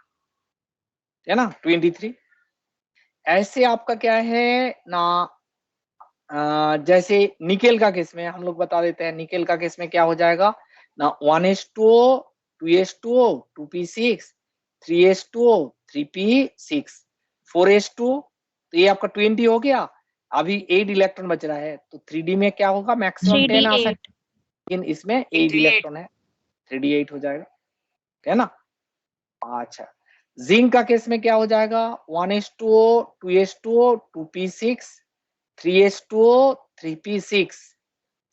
है ना 23। ऐसे आपका क्या है ना, जैसे निकेल का केस में हम लोग बता देते हैं, निकेल का केस में क्या हो जाएगा ना 1s2 2s2 2p6 3s2 3p6 4s2, तो ये आपका 20 हो गया। अभी 8 इलेक्ट्रॉन बच रहा है, तो 3d में क्या होगा मैक्सिमम 10 आ सकता है, लेकिन इसमें 8 इलेक्ट्रॉन है, 3d8 हो जाएगा, है ना। अच्छा जिंक का केस में क्या हो जाएगा 1s2 2s2 2p6 3s2 3p6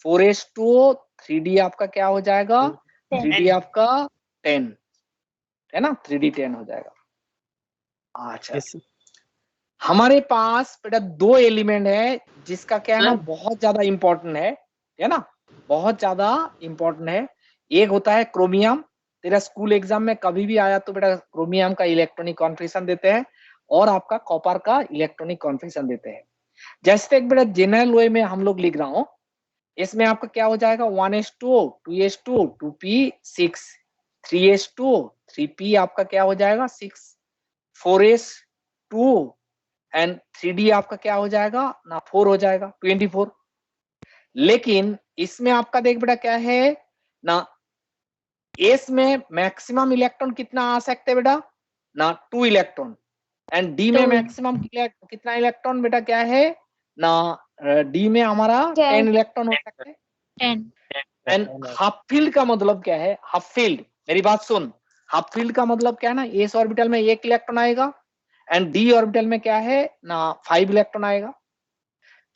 4s2 3d आपका क्या हो जाएगा 3d आपका 10, है ना, 3d 10 हो जाएगा। अच्छा यस हमारे पास बेटा दो एलिमेंट है जिसका क्या है ना सर। बहुत ज्यादा इंपॉर्टेंट है ना, बहुत ज्यादा इंपॉर्टेंट है। एक होता है क्रोमियम, तेरा स्कूल एग्जाम में कभी भी आया तो बेटा क्रोमियम का इलेक्ट्रॉनिक कॉन्फिगरेशन देते हैं, और आपका कॉपर का इलेक्ट्रॉनिक कॉन्फिगरेशन देते हैं। जैसे एक बेटा जनरल वे में हम लोग लिख रहा हूं, इसमें आपका क्या हो जाएगा 1s2 2s2 2p6 3s2 3p आपका क्या हो जाएगा 6 4s2 एंड 3d आपका क्या हो जाएगा ना 4 हो जाएगा 24। लेकिन इसमें आपका देख बेटा क्या है ना, एस में मैक्सिमम इलेक्ट्रॉन कितना आ सकते हैं बेटा ना 2 इलेक्ट्रॉन, एंड डी में मैक्सिमम कितना इलेक्ट्रॉन बेटा क्या है ना, डी में हमारा 10 इलेक्ट्रॉन हो सकते हैं। 10 एंड हाफ फील्ड का मतलब क्या है, हाफ फील्ड, मेरी बात सुन, हाफ फील्ड का मतलब क्या है ना, एस ऑर्बिटल में 1 इलेक्ट्रॉन आएगा, एंड डी ऑर्बिटल में क्या है ना 5 इलेक्ट्रॉन आएगा।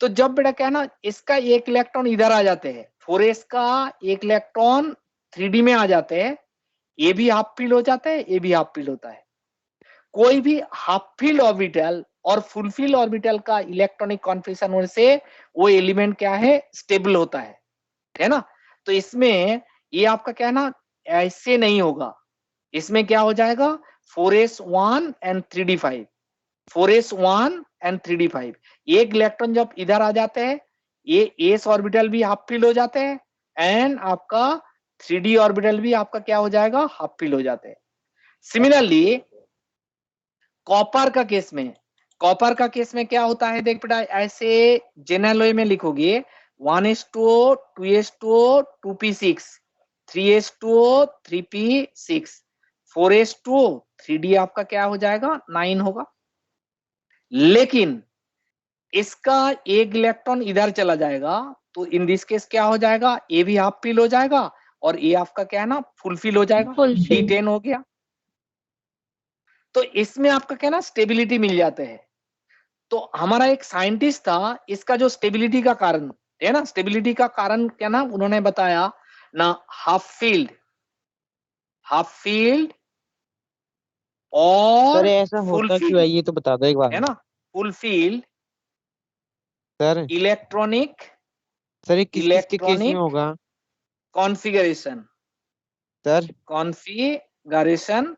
तो जब बेटा क्या है ना, इसका एक इलेक्ट्रॉन इधर आ जाते हैं, 4s का एक इलेक्ट्रॉन 3d में आ जाते हैं, ये भी हाफ फील्ड हो जाता है, ये भी हाफ फील्ड होता है। कोई भी हाफ फील्ड ऑर्बिटल और फुल फील्ड ऑर्बिटल का इलेक्ट्रॉनिक कॉन्फिगरेशन होने से वो एलिमेंट क्या है, स्टेबल होता है ना। तो इसमें ये आपका क्या है ना, ऐसे नहीं होगा, इसमें क्या हो जाएगा 4s1 and 3d5, 4s1 and 3d5। एक इलेक्ट्रॉन जब इधर आ जाते हैं, ये एस ऑर्बिटल भी हाफ फील्ड हो जाते हैं, एंड आपका 3d ऑर्बिटल भी आपका क्या हो जाएगा, हाफ फील्ड हो जाते हैं। सिमिलरली कॉपर का केस में, कॉपर का केस में क्या होता है, देख बेटा ऐसे जेनरल में लिखोगे 1s2 2s2 2p6 3s2 3p6 4s2 3d आपका क्या हो जाएगा, 9 होगा। लेकिन इसका एक इलेक्ट्रॉन इधर चला जाएगा, तो इन दिस केस क्या हो जाएगा, ए भी हाफ फील हो जाएगा और ए आपका क्या है ना, फुल फील हो जाएगा, D10 हो गया। तो इसमें आपका क्या ना, स्टेबिलिटी मिल जाते हैं। तो हमारा एक साइंटिस्ट था, इसका जो स्टेबिलिटी का कारण है ना, स्टेबिलिटी का कारण क्या ना, उन्होंने बताया ना, हाफ फील्ड और सर ऐसा फुल होता क्यों है, फील्ड ये तो बता दो एक बार है ना, full field sir. Electronic sir ये किस किस के केस में होगा configuration, sir? Configuration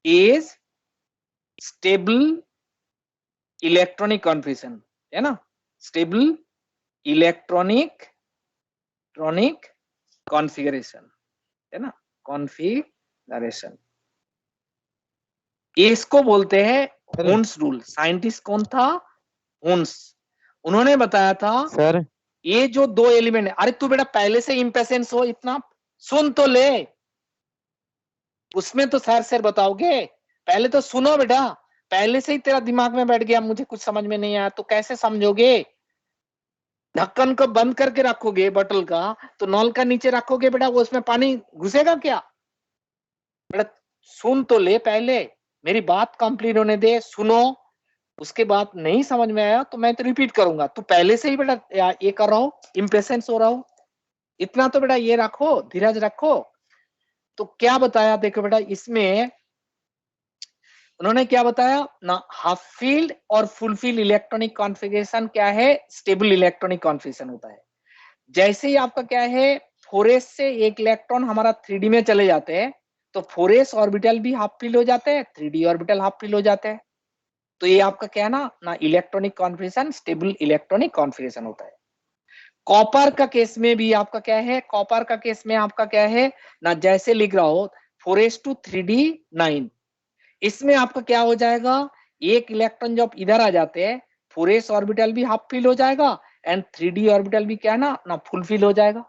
is stable electronic configuration, है ना, स्टेबल इलेक्ट्रॉनिक कॉन्फ़िगरेशन, है ना, कॉन्फ़िगरेशन। इसको बोलते हैं हुन्स रूल। साइंटिस्ट कौन था, हुन्स। उन्होंने बताया था सर ये जो दो एलिमेंट है, अरे तू बेटा पहले से इम्पेशेंस हो, इतना सुन तो ले, उसमें तो सर बताओगे, पहले तो सुनो बेटा, पहले से ही तेरा दिमाग में बैठ गया मुझे कुछ समझ में नहीं आया तो कैसे समझोगे। ढक्कन को बंद करके रखोगे बॉटल का, तो नल का नीचे रखोगे बेटा, वो उसमें पानी घुसेगा क्या बेटा। सुन तो ले, पहले मेरी बात कंप्लीट होने दे, सुनो, उसके बाद नहीं समझ में आया तो मैं तो रिपीट करूंगा। तू पहले से ही बेटा ये कर रहा हो, इम्पेशेंस हो रहा हो, इतना तो बेटा ये रखो, धीरज रखो। तो क्या बताया देखो बेटा, इसमें उन्होंने क्या बताया ना, हाफ फील्ड और फुल फील्ड इलेक्ट्रॉनिक कॉन्फ़िगरेशन क्या है, स्टेबल इलेक्ट्रॉनिक कॉन्फ़िगरेशन होता है। जैसे ही आपका क्या है 4s से एक इलेक्ट्रॉन हमारा 3d में चले जाते हैं, तो 4s ऑर्बिटल भी हाफ फील्ड हो जाते हैं, 3d ऑर्बिटल हाफ फील्ड हो जाते हैं। तो ये आपका क्या है ना electronic configuration, stable electronic configuration होता है। कॉपर का केस में भी आपका क्या है, कॉपर का केस में आपका क्या है ना, जैसे लिख रहा हो 4s to 3d 9, इसमें आपका क्या हो जाएगा, एक इलेक्ट्रॉन जब इधर आ जाते हैं 4s ऑर्बिटल भी हाफ फील्ड हो जाएगा एंड 3d ऑर्बिटल भी क्या है ना फुल फील्ड हो जाएगा।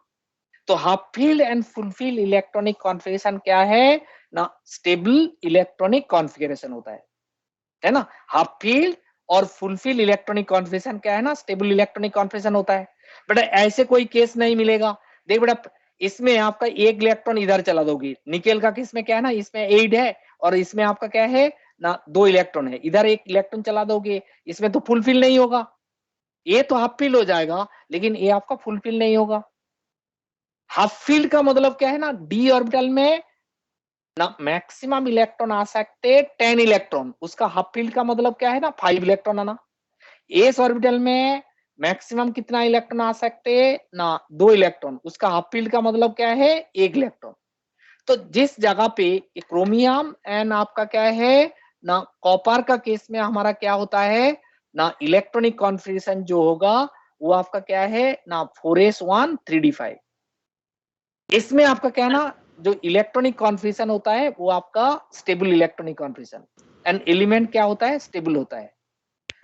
तो half field and full field electronic configuration क्या है ना, स्टेबल इलेक्ट्रॉनिक कॉन्फ़िगरेशन होता है ना। हाफ फील्ड और फुल फील्ड इलेक्ट्रॉनिक कॉन्फ़िगरेशन क्या है ना, स्टेबल इलेक्ट्रॉनिक कॉन्फ़िगरेशन होता है। बेटा ऐसे कोई केस नहीं मिलेगा, देख बेटा इसमें आपका एक इलेक्ट्रॉन इधर चला दोगे, निकेल का केस में क्या है ना, इसमें 8 है और इसमें आपका क्या है ना 2 इलेक्ट्रॉन है, इधर एक इलेक्ट्रॉन चला दोगे, इसमें तो फुल फिल नहीं होगा, ये तो हाफ फील्ड हो जाएगा लेकिन ये आपका फुल फिल नहीं होगा। हाफ फील्ड का मतलब क्या है ना, डी ऑर्बिटल में ना मैक्सिमम इलेक्ट्रॉन आ सकते 10 इलेक्ट्रॉन, उसका हाफ फील्ड का मतलब क्या है ना 5 इलेक्ट्रॉन आना। एस ऑर्बिटल में मैक्सिमम कितना इलेक्ट्रॉन आ सकते ना 2 इलेक्ट्रॉन, उसका हाफ फील्ड का मतलब क्या है 1 इलेक्ट्रॉन। तो जिस जगह पे क्रोमियम एंड आपका क्या है ना कॉपर का केस में हमारा क्या होता है ना, इलेक्ट्रॉनिक कॉन्फ़िगरेशन जो होगा वो आपका क्या है ना 4s1 3d5। इसमें आपका क्या है ना, जो इलेक्ट्रॉनिक कॉन्फ़िगरेशन होता है वो आपका stable electronic configuration, and element क्या होता है, स्टेबल होता है।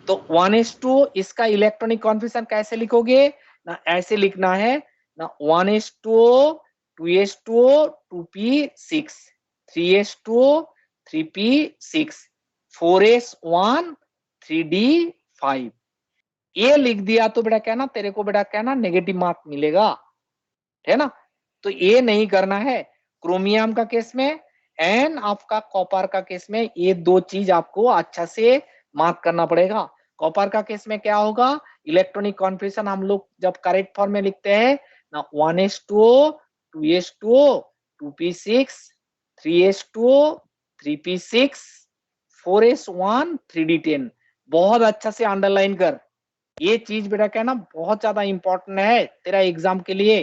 तो 1s2 इसका इलेक्ट्रॉनिक कॉन्फ़िगरेशन कैसे लिखोगे ना, ऐसे लिखना है ना 1s2 2s2 2p6 3s2 3p6 4s1 3d5, ये लिख दिया तो बेटा क्या ना, तेरे को बेटा क्या ना नेगेटिव मार्क मिलेगा, है ना। तो ये नहीं करना है क्रोमियम का केस में एंड आपका कॉपर का केस में, ये दो चीज आपको अच्छा से मार्क करना पड़ेगा। कॉपर का केस में क्या होगा, इलेक्ट्रॉनिक कॉन्फिगरेशन हम लोग जब करेक्ट फॉर्म में लिखते हैं ना 1s2o 2s2o 2p6 3s2o 3p6 4s1 3d10। बहुत अच्छा से अंडरलाइन कर, ये चीज बेटा क्या ना बहुत ज्यादा इंपॉर्टेंट है तेरा एग्जाम के लिए,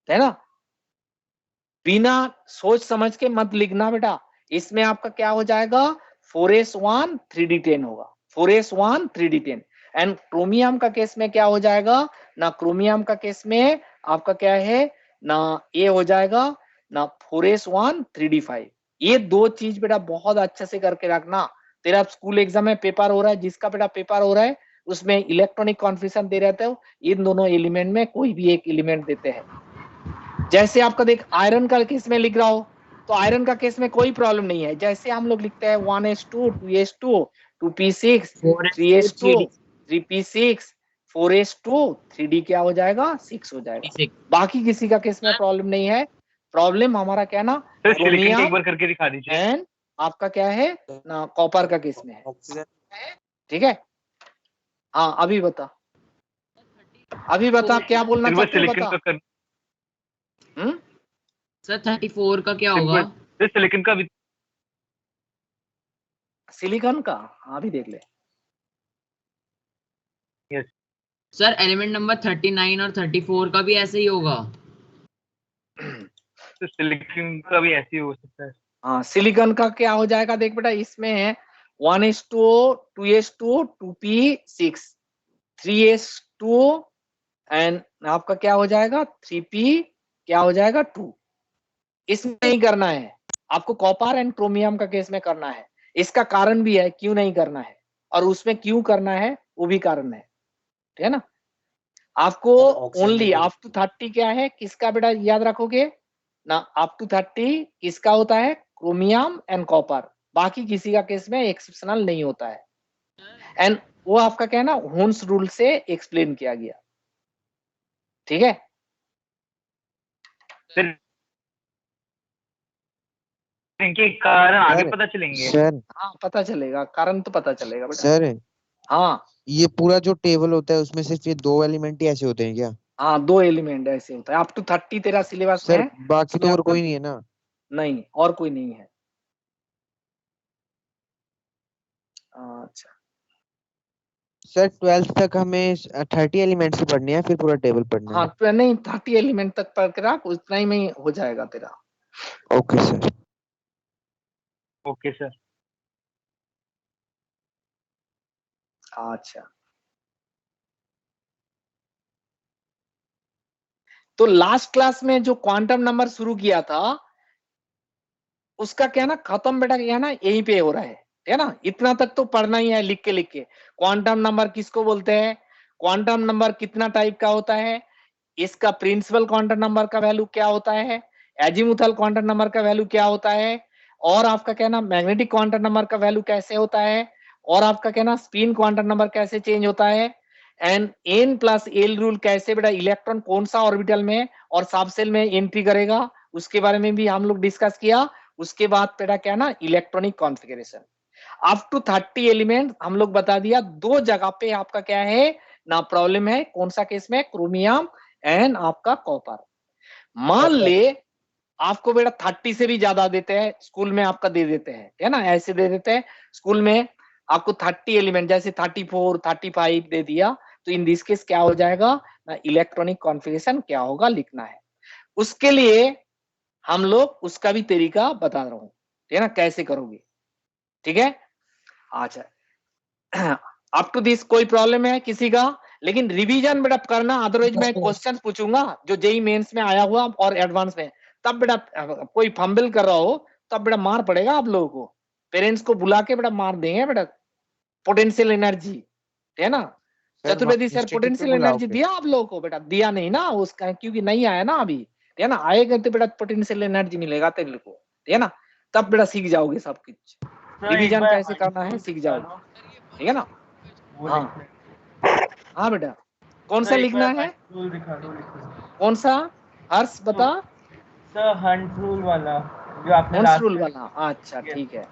है ना। बिना सोच समझ के मत लिखना बेटा। इसमें आपका क्या हो जाएगा 4s1 3d10 होगा, 4s1 3d10। एंड क्रोमियम का केस में क्या हो जाएगा ना, क्रोमियम का केस में आपका क्या है ना, ये हो जाएगा ना 4s1 3d5। ये दो चीज बेटा बहुत अच्छे से करके रखना। तेरा स्कूल एग्जाम में पेपर हो रहा है, जिसका बेटा पेपर हो रहा है उसमें इलेक्ट्रॉनिक कॉन्फिगरेशन दे रहते हो, इन दोनों एलिमेंट में कोई भी एक एलिमेंट देते हैं। जैसे आपका देख आयरन का केस में लिख रहा हो तो आयरन का केस में कोई प्रॉब्लम नहीं है, जैसे हम लोग लिखते हैं 1s2 2s2 2p6 3s2 3p6 4s2 3d क्या हो जाएगा 6 हो जाएगा। बाकी किसी का केस में प्रॉब्लम नहीं है। प्रॉब्लम हमारा क्या ना क्रोमियम एक बार करके दिखा दीजिए एंड आपका क्या है ना कॉपर का केस में है। ठीक है, हाँ अभी बता क्या बोलना चाहते हो बता। सर 34 का क्या होगा? सिलिकॉन का भी, सिलिकॉन का अभी देख ले। यस सर एलिमेंट नंबर 39 और 34 का भी ऐसे ही होगा? तो सिलिकॉन का भी ऐसे ही हो सकता है। हाँ सिलिकॉन का क्या हो जाएगा देख बेटा, इसमें है 1s2 2s2 2p6 3s2 and आपका क्या हो जाएगा 3p क्या हो जाएगा 2। इसमें नहीं करना है आपको, कॉपर एंड क्रोमियम का केस में करना है। इसका कारण भी है क्यों नहीं करना है, और उसमें क्यों करना है वो भी कारण है, ठीक है ना। आपको ओनली अप टू 30 क्या है किसका बेटा याद रखोगे ना, अप टू 30 किसका होता है क्रोमियम एंड कॉपर, बाकी किसी का केस में एक्सेप्शनल नहीं होता है। एंड वो आपका क्या है ना होन्स रूल से एक्सप्लेन किया गया, ठीक है। इनके कारण आगे पता चलेंगे सर। हाँ पता चलेगा, कारण तो पता चलेगा बेटा। सर हाँ ये पूरा जो टेबल होता है उसमें सिर्फ ये 2 एलिमेंट ही ऐसे होते हैं क्या? हाँ 2 एलिमेंट ऐसे होता है। अप टू 30 तेरा सिलेबस में सर है, बाकी तो और आपका कोई नहीं है ना? नहीं और कोई नहीं है। अच्छा सर 12th तक हमें 30 एलिमेंट्स ही पढ़ने हैं, फिर पूरा टेबल पढ़ना है? हाँ तो नहीं 30 एलिमेंट तक पढ़ के रख, उतना ही में हो जाएगा तेरा। Okay sir. Okay sir. अच्छा तो लास्ट क्लास में जो क्वांटम नंबर शुरू किया था उसका क्या ना खत्म बेटा क्या ना यहीं पे हो रहा है ना। इतना तक तो पढ़ना ही है लिख के। क्वांटम नंबर किसको बोलते हैं, क्वांटम नंबर कितना टाइप का होता है, इसका प्रिंसिपल क्वांटम नंबर का वैल्यू क्या होता है, एजीमुथल क्वांटम नंबर का वैल्यू क्या होता है, और आपका क्या ना मैग्नेटिक क्वांटम नंबर का वैल्यू कैसे होता है, और आपका क्या ना स्पिन क्वांटम नंबर कैसे चेंज होता है, एंड n+l रूल कैसे बेटा इलेक्ट्रॉन कौन सा ऑर्बिटल में और सब सेल में एंट्री करेगा, उसके बारे में भी हम लोग डिस्कस किया। उसके बाद बेटा क्या ना electronic configuration up to 30 element हम लोग बता दिया। 2 जगह पे आपका क्या है ना प्रॉब्लम है, कौन सा केस में क्रोमियम एंड आपका कॉपर। मान ले आपको बेटा 30 से भी ज्यादा देते हैं स्कूल में, आपका दे देते हैं है ना, ऐसे दे देते हैं स्कूल में आपको 30 एलिमेंट जैसे 34 35 दे दिया, तो इन दिस केस क्या हो जाएगा ना इलेक्ट्रॉनिक कॉन्फ़िगरेशन क्या होगा लिखना है। उसके लिए हम लोग उसका भी तरीका बता रहा हूं, ठीक है ना, कैसे करोगे, ठीक है। अच्छा अप टू दिस कोई प्रॉब्लम है किसी का, लेकिन रिवीजन बेटा करना, अदरवाइज मैं क्वेश्चन पूछूंगा जो जेई मेंस में आया हुआ और एडवांस में, तब बेटा कोई फंबल कर रहा हो तब बेटा मार पड़ेगा आप लोगों को, पेरेंट्स को बुला के बेटा मार देंगे बेटा। पोटेंशियल एनर्जी है ना चतुर्वेदी सर, पोटेंशियल एनर्जी दिया आप लोगों को बेटा, दिया नहीं ना उसका, क्योंकि नहीं आया ना अभी, है ना, आएगा तो बेटा पोटेंशियल एनर्जी मिलेगा तेरे को, है ना, तब बेटा सीख जाओगे सब कुछ, रिवीजन कैसे करना है सीख जाओगे, ठीक है ना। हाँ हाँ बेटा कौन सा लिखना है, कौन सा हर्ष बता, सर हंट रूल वाला जो आपने हंस रूल वाला, अच्छा ठीक है।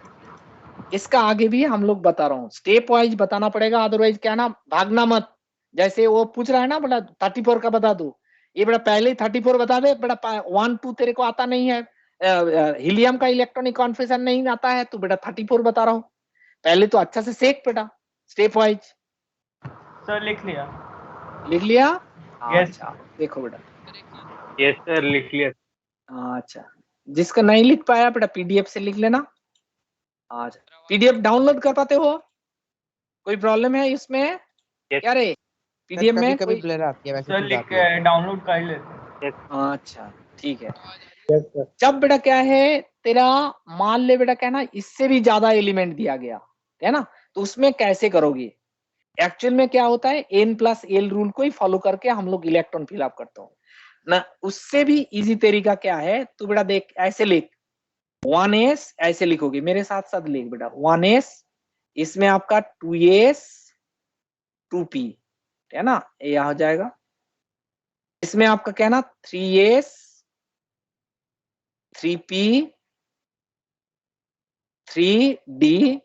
इसका आगे भी हम लोग बता रहा हूँ, स्टेप वाइज बताना पड़ेगा, अदरवाइज क्या ना भागना मत। जैसे वो पूछ रहा है ना बेटा 34 का बता दो, ये बेटा पहले ही 34 बता दे बेटा, 1 2 तेरे को आता नहीं है, हीलियम का इलेक्ट्रॉनिक कॉन्फिगरेशन नहीं आता है, तो बेटा 34 बता रहा हूँ। पहले तो अच्छा से सेक बेटा स्टेप वाइज। सर लिख लिया। लिख लिया? Yes. अच्छा देखो बेटा, यस सर लिख लिया। अच्छा जिसका नहीं लिख पाया बेटा पीडीएफ से लिख लेना। अच्छा पीडीएफ डाउनलोड कर पाते हो? कोई प्रॉब्लम है इसमें? Yes. क्या रे सर पीडीएफ कभी में कभी कोई? ब्लर आती है, वैसे सर ठीक लिख आती है। डाउनलोड कर लेते। अच्छा ठीक है। जब बेटा क्या है तेरा, मान ले बेटा क्या ना इससे भी ज्यादा एलिमेंट दिया गया है ना, तो उसमें कैसे करोगे? एक्चुअल में क्या होता है, n+l रूल को ही फॉलो करके हम लोग इलेक्ट्रॉन फिल अप करते हो ना। उससे भी इजी तरीका क्या है, तो बेटा देख ऐसे लिख 1s, ऐसे लिखोगे मेरे साथ साथ लिख बेटा 1s, इसमें आपका 2s 2p है ना, ये हो जाएगा। इसमें आपका क्या ना 3s 3p 3d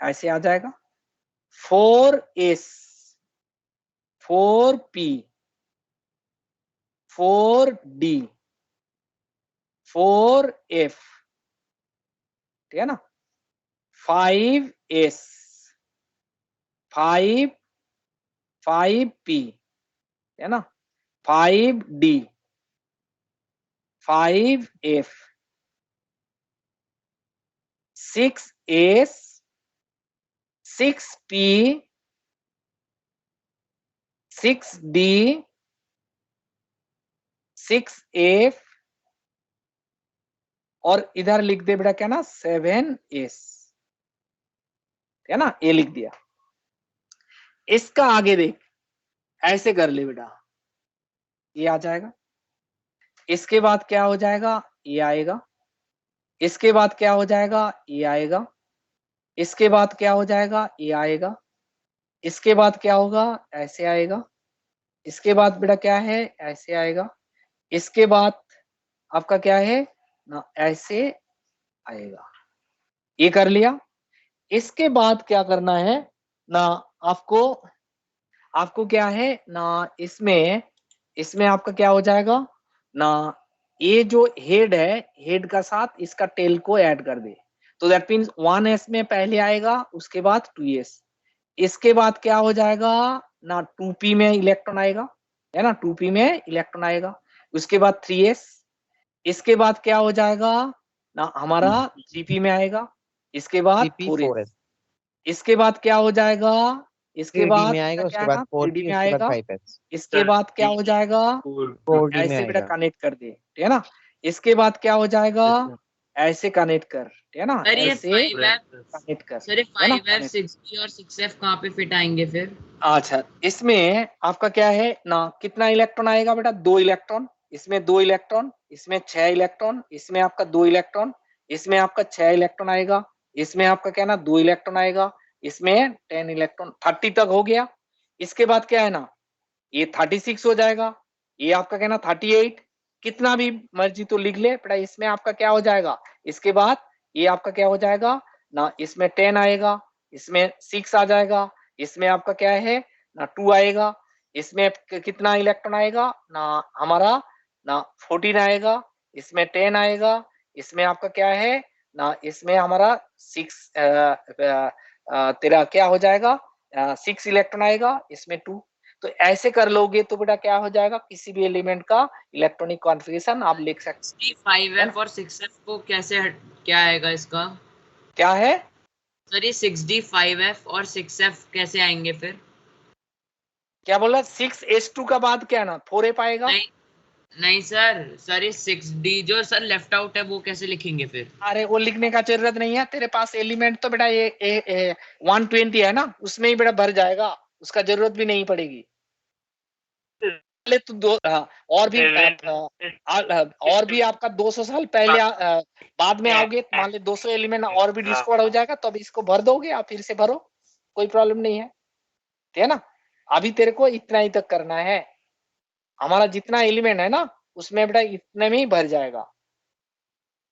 ऐसे आ जाएगा। 4s 4p 4d 4f ठीक है ना, 5s 5p है ना, 5d 5f 6s 6p 6d 6f और इधर लिख दे बेटा क्या ना 7s है ना, ये लिख दिया। इसका आगे देख ऐसे कर ले बेटा, ये आ जाएगा। इसके बाद क्या हो जाएगा, ये आएगा। इसके बाद क्या हो जाएगा, ये आएगा। इसके बाद क्या हो जाएगा, ये आएगा। इसके बाद क्या होगा, ऐसे आएगा। इसके बाद बेटा क्या है, ऐसे आएगा। इसके बाद आपका क्या है ना, ऐसे आएगा। ये कर लिया। इसके बाद क्या करना है ना, आपको क्या है ना, इसमें आपका क्या हो जाएगा ना, ये जो हेड है, हेड का साथ इसका टेल को ऐड कर दे, तो दैट मीन्स 1s में पहले आएगा, उसके बाद 2s। इसके बाद क्या हो जाएगा ना, 2p में इलेक्ट्रॉन आएगा है ना, 2p में इलेक्ट्रॉन आएगा। उसके बाद 3s। इसके बाद क्या हो जाएगा ना, हमारा 3p में आएगा। इसके बाद 4s। 4s इसके बाद क्या हो जाएगा, इसके 3D बाद में आएगा, क्या उसके है बाद ना 4p, 3D में उसके बाद आएगा। 5s इसके बाद क्या हो जाएगा, 4D में ऐसे बेटा आएगा। कनेक्ट कर दे ठीक है ना। इसके बाद क्या हो जाएगा, ऐसे कनेक्ट कर ठीक है ना, सर ये ऐसे 5f, कनेक्ट कर सर ये है ना, 5f 6d और 6f कहाँ पे फिट आएंगे फिर? अच्छा इसमें आपका क्या है ना, कितना इलेक्ट्रॉन आएगा बेटा, 2 इलेक्ट्रॉन। इसमें 2 इलेक्ट्रॉन, इसमें 6 इलेक्ट्रॉन, इसमें आपका 2 इलेक्ट्रॉन, इसमें आपका 6 इलेक्ट्रॉन आएगा। इसमें आपका क्या ना 2 इलेक्ट्रॉन आएगा। इसमें 10 इलेक्ट्रॉन, 30 तक हो गया। इसके बाद क्या है ना, ये 36 हो जाएगा। ये आपका क्या ना 38, कितना भी मर्जी तो लिख ले बेटा। इसमें आपका क्या हो जाएगा, इसके बाद ये आपका क्या हो जाएगा ना, इसमें 10 आएगा, इसमें 6 आ जाएगा, इसमें आपका क्या है ना 2 आएगा। इसमें कितना इलेक्ट्रॉन आएगा ना, हमारा ना 14 आएगा। इसमें 10 आएगा। इसमें आपका क्या है ना, इसमें हमारा 6 तेरा क्या हो जाएगा 6 इलेक्ट्रॉन आएगा। इसमें 2। तो ऐसे कर लोगे तो बेटा क्या हो जाएगा, किसी भी एलिमेंट का इलेक्ट्रॉनिक कॉन्फ़िगरेशन आप लिख सकते हैं। 5f और 6f को कैसे क्या आएगा इसका? क्या है सर ये 6d 5f और 6f कैसे आएंगे फिर? क्या बोला, 6s2 का बाद क्या ना 4f आएगा। नहीं नहीं सर ये 6d जो सर लेफ्ट आउट है वो कैसे लिखेंगे फिर? अरे वो लिखने का जरूरत नहीं है, तेरे पास एलिमेंट तो बेटा ये 120 है ना, उसमें ही बेटा भर जाएगा, उसका जरूरत भी नहीं पड़ेगी। पहले तो और भी आपका 200 साल पहले बाद में आओगे, मान ले 200 एलिमेंट और भी डिस्कवर हो जाएगा, तो अभी इसको भर दोगे, आप फिर से भरो, कोई प्रॉब्लम नहीं है ठीक है ना। अभी तेरे को इतना ही तक करना है, हमारा जितना एलिमेंट है ना उसमें बेटा इतने में ही भर जाएगा।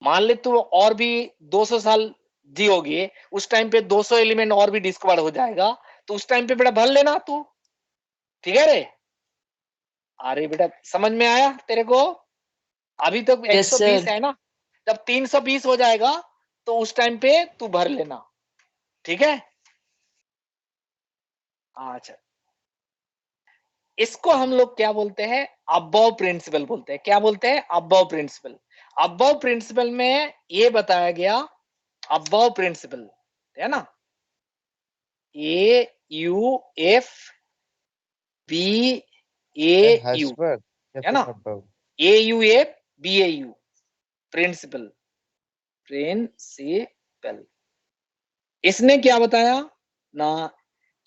मान ले तू और भी 200 साल जियोगे, उस टाइम पे 200 एलिमेंट और भी डिस्कवर हो जाएगा, तो उस टाइम पे बेटा भर लेना तू, ठीक है रे? अरे बेटा समझ में आया तेरे को? अभी तो Yes, 120 sir. है ना, जब 320 हो जाएगा तो उस टाइम पे तू भर लेना, ठीक है? अच्छा, इसको हम लोग क्या बोलते हैं? अबव प्रिंसिपल बोलते हैं। क्या बोलते हैं? Above principal. अबव प्रिंसिपल में ये बताया गया, अबव प्रिंसिपल है ना, AUF BAU है ना, AUF BAU प्रिंसिपल, प्रिंसिपल। इसने क्या बताया ना,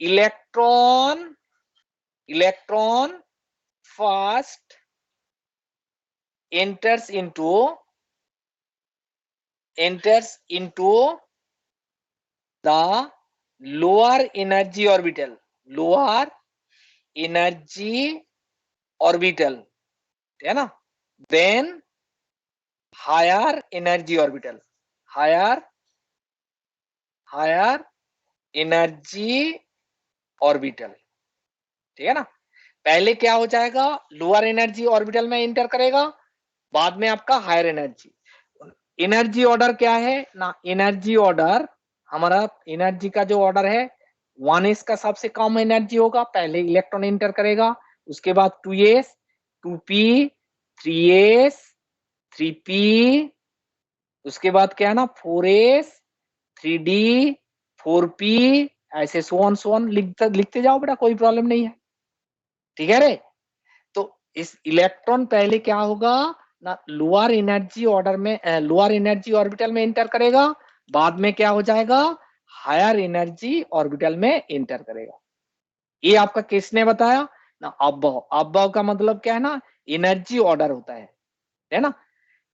electron first enters into the lower energy orbital, है ना, then higher energy orbital, ठीक है ना? पहले क्या हो जाएगा? लोअर एनर्जी ऑर्बिटल में इंटर करेगा, बाद में आपका हायर एनर्जी। एनर्जी ऑर्डर क्या है ना, एनर्जी ऑर्डर हमारा, एनर्जी का जो ऑर्डर है 1s का सबसे कम एनर्जी होगा, पहले इलेक्ट्रॉन इंटर करेगा, उसके बाद 2s 2p 3s 3p, उसके बाद क्या है ना 4s 3d 4p, ऐसे सोन लिखते जाओ बेटा, कोई प्रॉब्लम नहीं है, ठीक है रे? तो इस इलेक्ट्रॉन पहले क्या होगा ना, लोअर एनर्जी ऑर्डर में, लोअर एनर्जी ऑर्बिटल में इंटर करेगा, बाद में क्या हो जाएगा? हायर एनर्जी ऑर्बिटल में इंटर करेगा। ये आपका किसने बताया ना? अबव का मतलब क्या है ना, एनर्जी ऑर्डर होता है ना?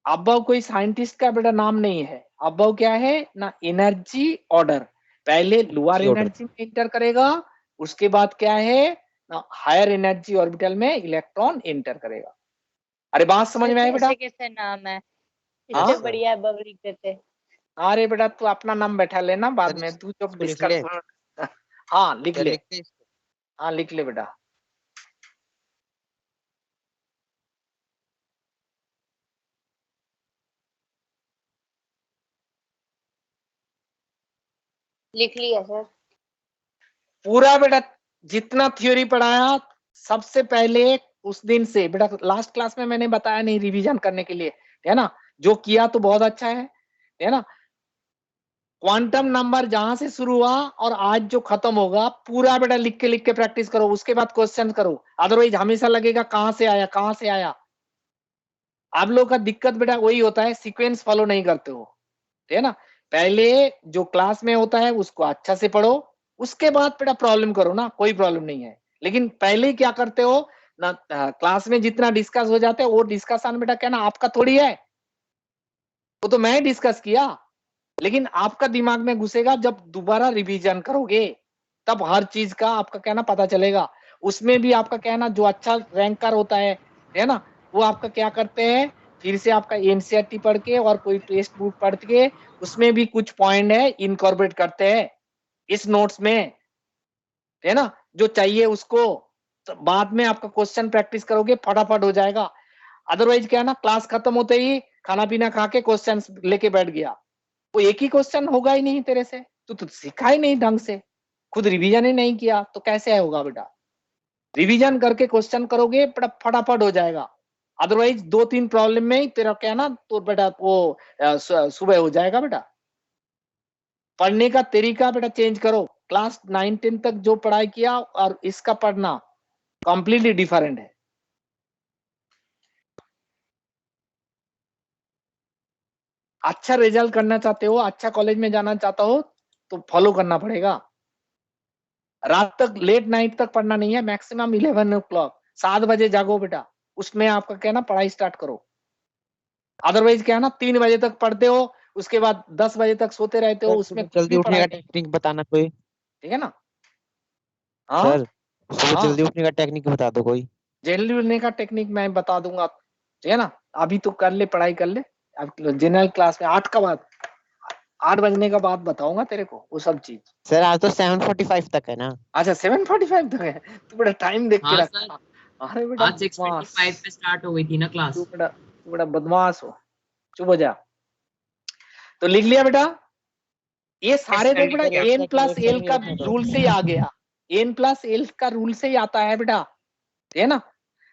अबव कोई साइंटिस्ट का बेटा नाम नहीं है, अबव क्या है ना, एनर्जी ऑर्डर। पहले लोअर एनर्जी में इंटर करेगा, उसके बाद क्या है ना, हायर एनर्जी ऑर्बिटल में इलेक्ट्रॉन इंटर करेगा। अरे बात समझ में आई बेटा? कैसे नाम है, हाँ? इससे बढ़िया अबव लिख देते। अरे बेटा तू अपना नाम बैठा लेना, बाद में तू जब डिस्कस, हाँ लिख ले, हाँ लिख ले बेटा। लिख लिया सर। पूरा बेटा जितना थ्योरी पढ़ाया सबसे पहले उस दिन से बेटा, लास्ट क्लास में मैंने बताया नहीं रिवीजन करने के लिए, है ना? जो किया तो बहुत अच्छा है ना? क्वांटम नंबर जहां से शुरू हुआ और आज जो खत्म होगा, पूरा बेटा लिख के प्रैक्टिस करो, उसके बाद क्वेश्चन करो, अदरवाइज हमेशा लगेगा कहां से आया। आप लोग का दिक्कत बेटा वही होता है, सीक्वेंस फॉलो नहीं करते हो, है ना? पहले जो क्लास में होता है उसको अच्छा से पढ़ो, उसके बाद बेटा प्रॉब्लम करो ना, कोई प्रॉब्लम नहीं है। लेकिन पहले क्या करते हो ना, क्लास में जितना डिस्कस हो जाते हैं वो डिस्कशन बेटा क्या ना आपका थोड़ी है, वो तो मैं डिस्कस किया, लेकिन आपका दिमाग में घुसेगा जब दोबारा रिवीजन करोगे, तब हर चीज का आपका कहना पता चलेगा। उसमें भी आपका कहना जो अच्छा रैंकर होता है ना, वो आपका क्या करते हैं, फिर से आपका एनसीईआरटी पढ़ के और कोई टेक्स्ट बुक पढ़ के उसमें भी कुछ पॉइंट है इनकॉर्पोरेट करते हैं इस नोट्स में, है ना? जो चाहिए उसको तो बाद में आपका क्वेश्चन प्रैक्टिस करोगे फटाफट हो जाएगा। अदरवाइज क्या है ना, क्लास खत्म होते ही खाना पीना खा के क्वेश्चन लेके बैठ गया, वो एक ही क्वेश्चन होगा ही नहीं तेरे से, तो सीखा ही नहीं ढंग से, खुद रिवीजन ही नहीं किया, तो कैसे होगा बेटा? रिवीजन करके क्वेश्चन करोगे फटाफट हो जाएगा। अदरवाइज 2-3 प्रॉब्लम में ही तेरा क्या ना, तो बेटा वो सुबह हो जाएगा बेटा। पढ़ने का तरीका बेटा चेंज करो, क्लास 9-10 तक जो पढ़ाई किया और इसका पढ़ना कंप्लीटली डिफरेंट है। अच्छा रिजल्ट करना चाहते हो, अच्छा कॉलेज में जाना चाहता हो, तो फॉलो करना पड़ेगा। रात तक लेट नाइट तक पढ़ना नहीं है, मैक्सिमम 11 o'clock 7 बजे जागो बेटा, उसमें आपका क्या ना पढ़ाई स्टार्ट करो। अदरवाइज क्या है ना 3 बजे तक पढ़ते हो, उसके बाद 10 बजे तक सोते रहते हो, उसमें जल्दी उठने का टेक्निक बताना कोई, ठीक है ना? हाँ सर सुबह जल्दी उठने का टेक्निक बता दो कोई। जल्दी उठने का टेक्निक मैं बता दूंगा, ठीक है ना? अभी तो कर ले, पढ़ाई कर ले, अब जनरल क्लास में 8 का बाद 8 बजने का बाद बताऊंगा तेरे को वो सब चीज। सर आज तो 7:45 तक है ना। अच्छा 7:45 तक है, तू बड़ा टाइम देख के हाँ रखा। सर, अरे बेटा आज 6:25 पे स्टार्ट हो गई थी ना क्लास। तू बड़ा बदमाश हो, चुप हो जा। तो लिख लिया बेटा, ये सारे देख बेटा एन प्लस एल का रूल से ही आ गया, एन प्लस एल का रूल से ही आता है बेटा, है ना।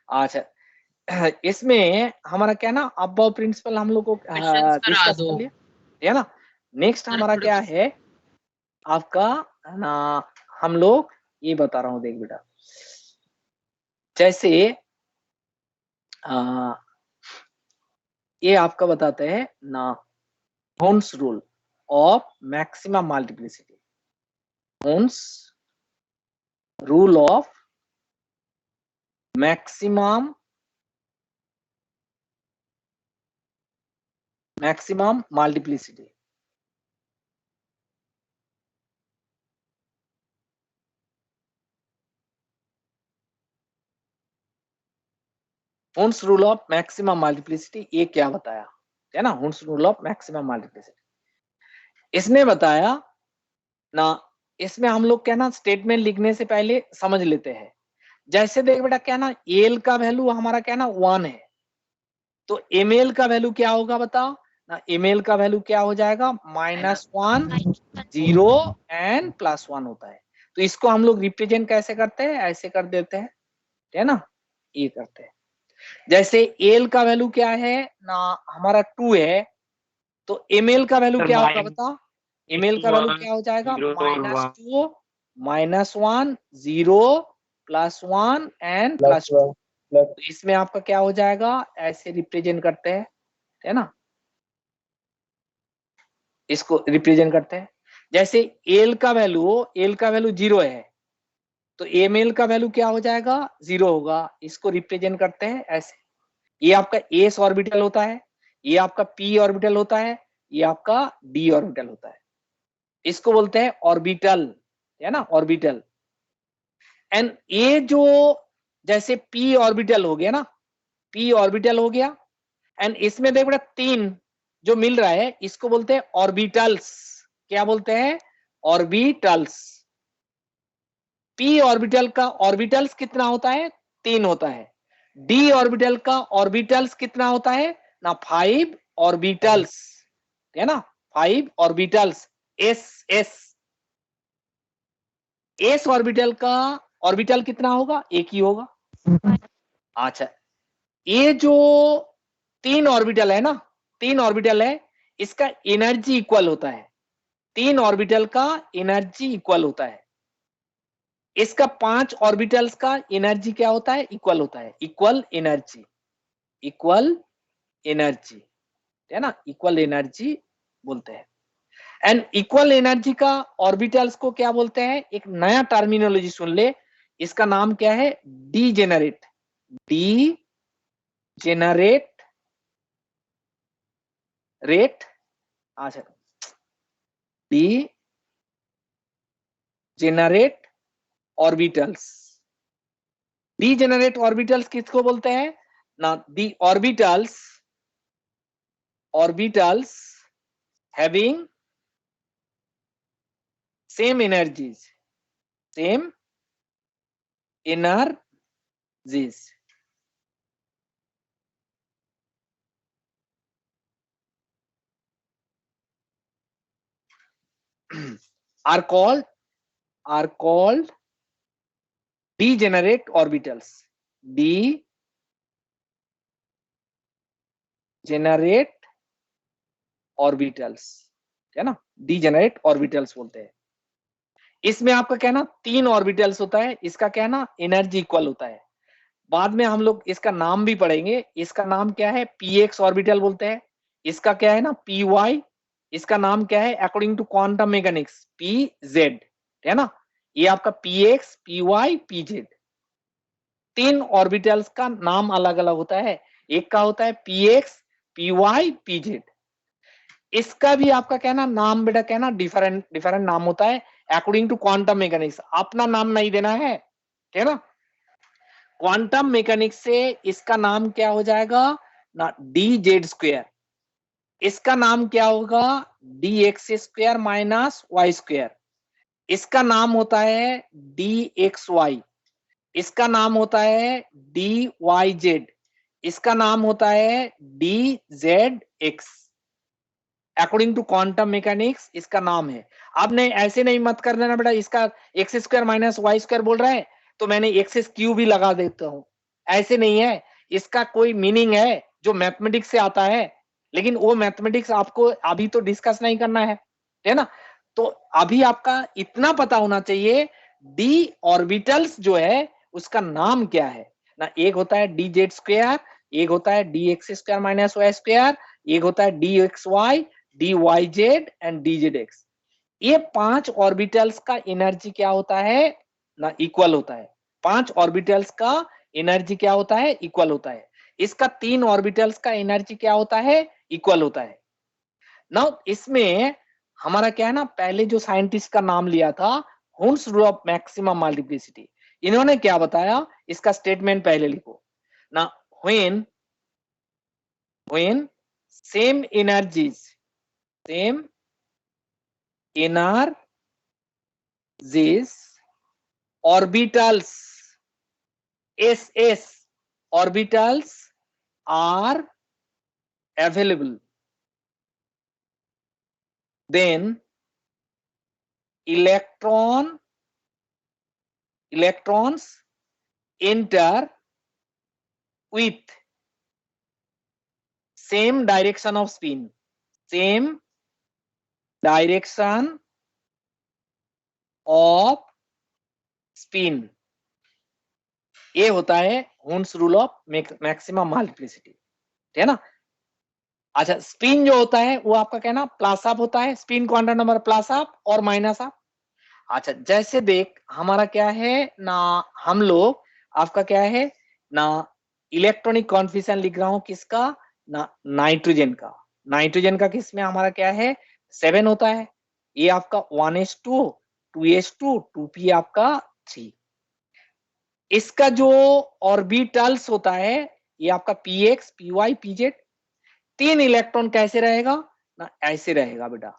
अच्छा इसमें हमारा क्या ना अबव प्रिंसिपल हम लोग को क्वेश्चंस करा डिस्कस दो कर लिया, है ना। नेक्स्ट सर, हमारा थोड़े क्या क्वेश्चन- है आपका ना, हम लोग ये बता रहा हूँ देख बेटा, जैसे ये आपका बताते हैं ना होन्स rule of maximum multiplicity, होन्स rule of maximum multiplicity. होन्स rule of maximum multiplicity ये क्या बताया, है ना। होन्स रूल ऑफ मैक्सिमम मल्टीप्लिसिटी इसने बताया ना, इसमें हम लोग क्या ना स्टेटमेंट लिखने से पहले समझ लेते हैं। जैसे देख बेटा क्या ना एल का वैल्यू हमारा क्या ना 1 है, तो एम एल का वैल्यू क्या होगा बताओ ना, एम एल का वैल्यू क्या हो जाएगा -1 0 एंड +1 होता है। तो इसको हम लोग रिप्रेजेंट कैसे करते हैं, ऐसे कर देते हैं, है ना, ये करते हैं। जैसे एल का वैल्यू क्या है ना हमारा 2 है, तो एम एल का वैल्यू क्या होगा बताओ, एम एल का वैल्यू क्या हो जाएगा -2 -1 0 +1 एंड +2। तो इसमें आपका क्या हो जाएगा, ऐसे रिप्रेजेंट करते हैं, है ना, इसको रिप्रेजेंट करते हैं। जैसे एल का वैल्यू 0 है, तो एम एल का वैल्यू क्या हो जाएगा 0 होगा, इसको रिप्रेजेंट करते हैं ऐसे। ये आपका एस ऑर्बिटल होता है, ये आपका पी ऑर्बिटल होता है, ये आपका डी ऑर्बिटल होता है, इसको बोलते हैं ऑर्बिटल, है ना, ऑर्बिटल। एंड ये जो जैसे पी ऑर्बिटल हो गया ना, पी ऑर्बिटल हो गया, एंड इसमें देख बेटा 3 जो मिल रहा है इसको बोलते हैं ऑर्बिटल्स। क्या बोलते हैं, ऑर्बिटल्स। पी ऑर्बिटल का ऑर्बिटल्स कितना होता है, 3 होता है। डी ऑर्बिटल का ऑर्बिटल्स कितना होता है ना, 5 ऑर्बिटल्स, है ना, 5 ऑर्बिटल्स। एस ऑर्बिटल का ऑर्बिटल कितना होगा, एक ही होगा। अच्छा ये जो 3 ऑर्बिटल है ना, 3 ऑर्बिटल है, इसका एनर्जी इक्वल होता है, 3 ऑर्बिटल का एनर्जी इक्वल होता है। इसका 5 ऑर्बिटल्स का एनर्जी क्या होता है, इक्वल होता है, इक्वल एनर्जी, इक्वल एनर्जी, है ना, इक्वल एनर्जी बोलते हैं। एंड इक्वल एनर्जी का ऑर्बिटल्स को क्या बोलते हैं, एक नया टर्मिनोलॉजी सुन ले, इसका नाम क्या है, डीजेनरेट, डीजेनरेट रेट। अच्छा डीजेनरेट ऑर्बिटल्स, डीजेनरेट ऑर्बिटल्स किसको बोलते हैं ना, the orbitals having same energies, same energies. are called degenerate orbitals, degenerate orbitals, है ना, degenerate orbitals बोलते हैं। इसमें आपका क्या ना 3 ऑर्बिटल्स होता है, इसका क्या ना एनर्जी इक्वल होता है। बाद में हम लोग इसका नाम भी पढ़ेंगे, इसका नाम क्या है, px ऑर्बिटल बोलते हैं, इसका क्या है ना py, इसका नाम क्या है according to quantum mechanics pz, है ना, ये आपका px py pz। 3 ऑर्बिटल्स का नाम अलग अलग होता है, एक का होता है px py pz। इसका भी आपका क्या ना नाम बेटा क्या ना डिफरेंट नाम होता है अकॉर्डिंग टू क्वांटम मैकेनिक्स, अपना नाम नहीं देना है ना। क्वांटम मैकेनिक्स से इसका नाम क्या हो जाएगा ना, डी जेड स्क्वायर, इसका नाम क्या होगा, d x square minus y square. इसका नाम होता है डी एक्स वाई। इसका नाम होता है डी वाई जेड। इसका नाम होता है d z x. According to quantum mechanics इसका नाम है। आपने ऐसे नहीं मत कर देना बेटा, इसका x square minus y square बोल रहा है तो मैंने एक्स क्यू भी लगा देता हूं, ऐसे नहीं है। इसका कोई मीनिंग है जो मैथमेटिक्स से आता है, लेकिन वो मैथमेटिक्स आपको अभी तो डिस्कस नहीं करना है ना। तो अभी आपका इतना पता होना चाहिए डी ऑर्बिटल्स जो है उसका नाम क्या है ना। एक होता है डी जेड स्क्वायर, एक होता है d x square minus y square, एक होता है d x y, d y z and d z x. ये 5 ऑर्बिटल्स का एनर्जी क्या होता है ना, इक्वल होता है। 5 ऑर्बिटल्स का एनर्जी क्या होता है, इक्वल होता है। इसका 3 ऑर्बिटल्स का एनर्जी क्या होता है, इक्वल होता है। नाउ इसमें हमारा क्या है ना, पहले जो साइंटिस्ट का नाम लिया था Hund's rule of maximum multiplicity, इन्होंने क्या बताया, इसका स्टेटमेंट पहले लिखो ना। When same energies orbitals ss orbitals are available, then electrons enter with same direction of spin, same direction of spin। ये होता है Hund's rule of maximum multiplicity, है ना। अच्छा, स्पिन जो होता है वो आपका कहना प्लस अप होता है, spin quantum number plus up और माइनस अप। अच्छा, जैसे देख हमारा क्या है ना, हम लोग आपका क्या है ना, इलेक्ट्रॉनिक कॉन्फिगरेशन लिख रहा हूं किसका ना, नाइट्रोजन का। नाइट्रोजन का किसमें हमारा क्या है 7 होता है। ये आपका 1s2 2s2 2p आपका 3। इसका जो ऑर्बिटल्स होता है ये आपका px py pz। 3 इलेक्ट्रॉन कैसे रहेगा ना, ऐसे रहेगा बेटा।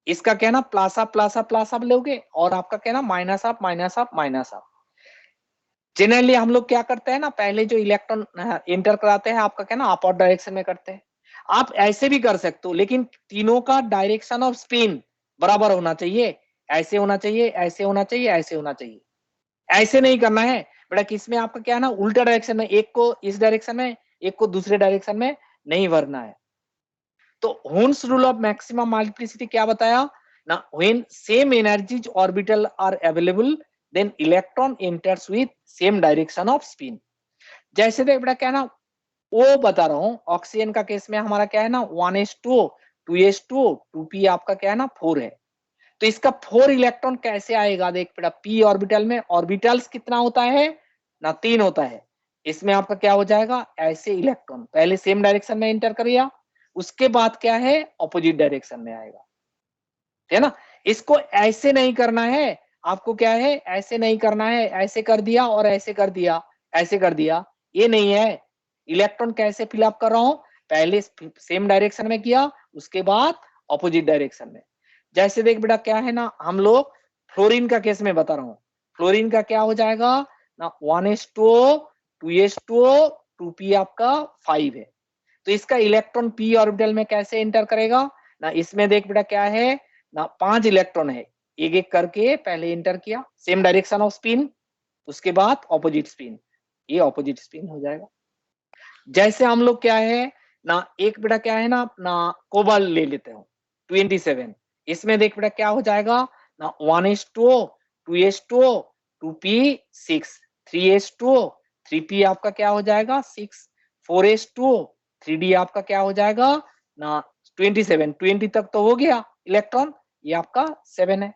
इसका कहना प्लस अप लोगे और आपका कहना minus up minus up minus up. Generally हम लोग क्या करते हैं ना, पहले जो इलेक्ट्रॉन एंटर कराते हैं आपका कहना अपर डायरेक्शन में करते हैं। आप ऐसे भी कर सकते हो, लेकिन तीनों का डायरेक्शन ऑफ स्पिन बराबर होना चाहिए। ऐसे होना चाहिए, ऐसे होना चाहिए, ऐसे होना चाहिए। ऐसे नहीं करना है बेटा, किसमें आपका क्या है ना, उल्टा डायरेक्शन में, एक को इस डायरेक्शन में एक को दूसरे डायरेक्शन में नहीं भरना है। तो Hund's rule of maximum multiplicity क्या बताया ना, when same energies orbital are available then electron enters with same direction of spin. जैसे देख बेटा क्या है ना, वो बता रहा हूं, ऑक्सीजन का केस में हमारा क्या है ना 1s2 2s2 2p आपका क्या है ना 4 है। तो इसका 4 इलेक्ट्रॉन कैसे आएगा, देख बेटा p ऑर्बिटल में ऑर्बिटल्स कितना होता है ना, 3 होता है। इसमें आपका क्या हो जाएगा, ऐसे इलेक्ट्रॉन पहले सेम डायरेक्शन में एंटर करिए, उसके बाद क्या है ऑपोजिट डायरेक्शन में आएगा, है ना। इसको ऐसे नहीं करना है आपको, क्या है ऐसे नहीं करना है, ऐसे कर दिया और ऐसे कर दिया, ऐसे कर दिया, ये नहीं है। इलेक्ट्रॉन कैसे फिलअप कर रहा हूं, पहले सेम डायरेक्शन में किया उसके बाद ऑपोजिट डायरेक्शन में। जैसे देख बेटा क्या है ना, हम लोग फ्लोरीन का केस में बता रहा हूं। फ्लोरीन का क्या हो जाएगा ना 1s2 2s2 2p आपका 5 है। तो इसका इलेक्ट्रॉन p ऑर्बिटल में कैसे एंटर करेगा ना, इसमें देख बेटा क्या है ना 5 इलेक्ट्रॉन है, एक एक करके पहले एंटर किया, सेम डायरेक्शन ऑफ स्पिन, उसके बाद ऑपोजिट स्पिन, ये ऑपोजिट स्पिन हो जाएगा। जैसे हम लोग क्या है ना, एक बेटा क्या है ना कोबाल्ट ले लेते हो 27, इसमें देख बेटा क्या हो जाएगा ना 1s2 2s2 2p 6 3s2 3p आपका क्या हो जाएगा 6 4s2 3d आपका क्या हो जाएगा ना 27। 20 तक तो हो गया इलेक्ट्रॉन, ये आपका 7 है।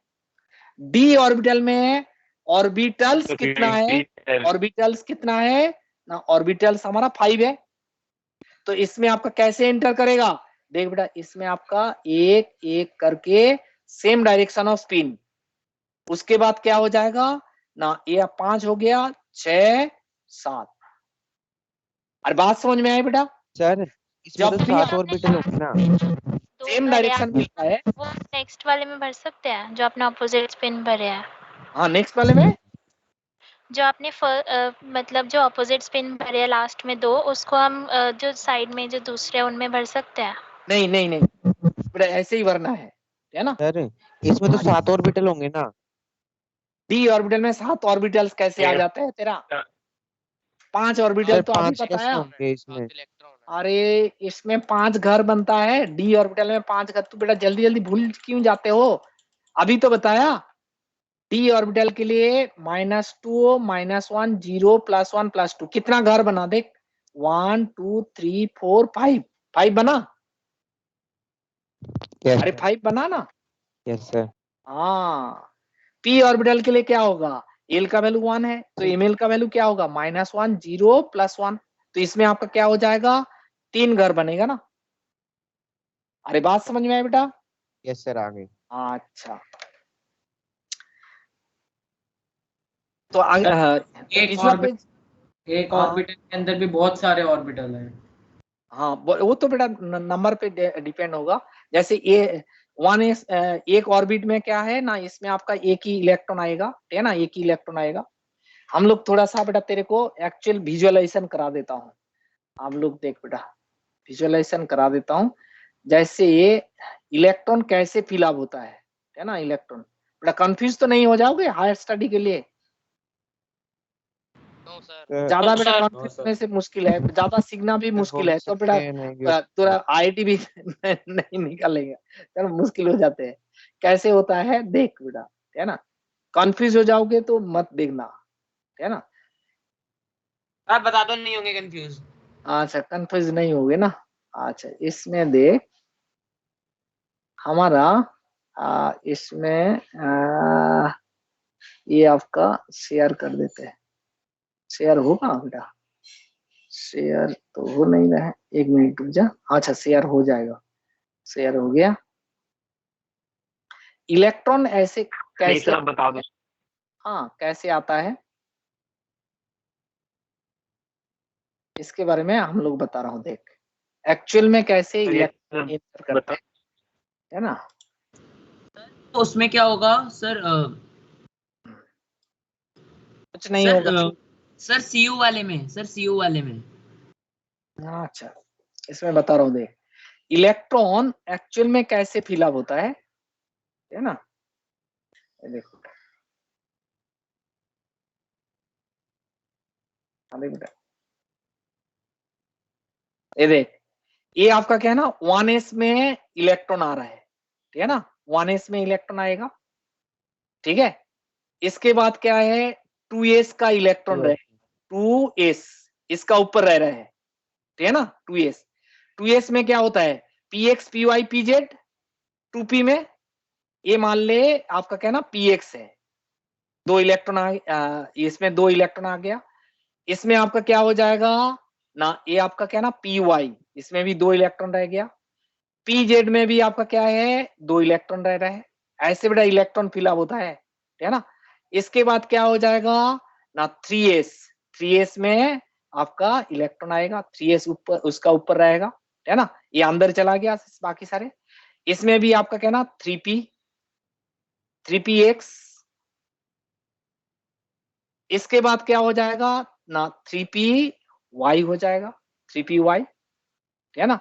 डी ऑर्बिटल में ऑर्बिटल्स कितना है, ऑर्बिटल्स कितना है ना, ऑर्बिटल्स हमारा 5 है। तो इसमें आपका कैसे एंटर करेगा, देख बेटा इसमें आपका एक एक करके सेम डायरेक्शन ऑफ स्पिन, उसके बाद क्या हो जाएगा ना, ये 5 हो गया 6 7। और बात समझ में आई बेटा सर इसमें तो जब भी 7 ऑर्बिटल होंगे ना। सेम डायरेक्शन में होता है। वो नेक्स्ट वाले में भर सकते हैं जो आपने ऑपोजिट स्पिन भरे हैं। हाँ नेक्स्ट वाले में जो आपने मतलब जो ऑपोजिट स्पिन भरे हैं लास्ट में 2, उसको हम जो साइड में जो दूसरे उनमें भर सकते हैं। नहीं नहीं नहीं, बेटा ऐसे ही भरना है ना। सर इसमें तो 7 ऑर्बिटल होंगे ना। डी ऑर्बिटल में 7 ऑर्बिटल्स कैसे आ जाते हैं तेरा? 5 ऑर्बिटल सर तो अभी 5 कैसे बताया। होंगे इसमें? अरे इसमें 5 घर बनता है, डी ऑर्बिटल में 5 घर। तू बेटा जल्दी जल्दी भूल क्यों जाते हो? अभी तो बताया। डी ऑर्बिटल के लिए -2 -1 0 +1 +2 कितना घर बना देख? 1 2 3 4 5 5 बना। यस अरे 5 बना ना। Yes sir. हाँ पी ऑर्बिटल के लिए क्या होगा? एल का वैल्यू 1 है तो एम एल का वैल्यू क्या होगा? -1 0 +1। तो इसमें आपका क्या हो जाएगा? 3 घर बनेगा ना। अरे बात समझ में आया बेटा? यस सर आ गई। अच्छा तो आगे एक पिछला ऑर्बिट पेज। एक हाँ। ऑर्बिटल के अंदर भी बहुत सारे ऑर्बिटल हैं। हाँ वो तो बेटा नंबर पे डिपेंड होगा। जैसे ये 1s एक ऑर्बिट में क्या है ना, इसमें आपका एक ही इलेक्ट्रॉन आएगा, है ना, एक ही इलेक्ट्रॉन आएगा। हम लोग थोड़ा सा बेटा तेरे को एक्चुअल विजुअलाइजेशन करा देता हूँ। आप लोग देख बेटा विजुअलाइजेशन करा देता हूँ। जैसे ये इलेक्ट्रॉन कैसे फिलअप होता है ना। इलेक्ट्रॉन बेटा कंफ्यूज तो नहीं हो जाओगे हायर स्टडी के लिए? ज्यादा बेटा कंफ्यूज होने से मुश्किल है, ज्यादा सीखना भी मुश्किल है, तो बेटा थोड़ा आईआईटी भी नहीं निकालेगा, चलो मुश्किल हो जाते हैं। कैसे होता है देख बेटा, है ना। कंफ्यूज हो जाओगे तो मत देखना, है ना। आप बता दो नहीं होंगे कंफ्यूज। अच्छा कंफ्यूज नहीं होगे ना। अच्छा इसमें देख हमारा इसमें ये आपका शेयर कर देते हैं। शेयर होगा बेटा? शेयर तो हो नहीं रहा है, 1 मिनट रुक जा। अच्छा शेयर हो जाएगा, शेयर हो गया। इलेक्ट्रॉन ऐसे कैसे बता दो। हाँ कैसे आता है इसके बारे में हम लोग बता रहा हूँ। देख एक्चुअल में कैसे इलेक्ट्रॉन एंटर करते हैं, है ना। तो उसमें क्या होगा सर? कुछ नहीं होगा सर सीयू वाले में, सर सीयू वाले में। अच्छा इसमें बता रहा हूँ। देख इलेक्ट्रॉन एक्चुअल में कैसे फिलअप होता है ना। देखो बेटा ये देख, ये आपका क्या है ना 1s में इलेक्ट्रॉन आ रहा है ना। 1s में इलेक्ट्रॉन आएगा, ठीक है। इसके बाद क्या है 2s का इलेक्ट्रॉन रहे, 2s इसका ऊपर रह रहा है ना। 2s में क्या होता है px py pz 2p में ये मान ले आपका क्या ना px है, 2 इलेक्ट्रॉन इसमें 2 इलेक्ट्रॉन आ गया। इसमें आपका क्या हो जाएगा ना, ये आपका क्या ना py, इसमें भी 2 इलेक्ट्रॉन रह गया। pz में भी आपका क्या है 2 इलेक्ट्रॉन रह रहा है। ऐसे बड़ा इलेक्ट्रॉन फिलअप होता है ना। इसके बाद क्या हो जाएगा ना 3s में आपका इलेक्ट्रॉन आएगा, 3s ऊपर उसका ऊपर रहेगा, है ना। ये अंदर चला गया बाकी सारे। इसमें भी आपका क्या ना 3px। इसके बाद क्या हो जाएगा ना 3py हो जाएगा, 3py, है ना।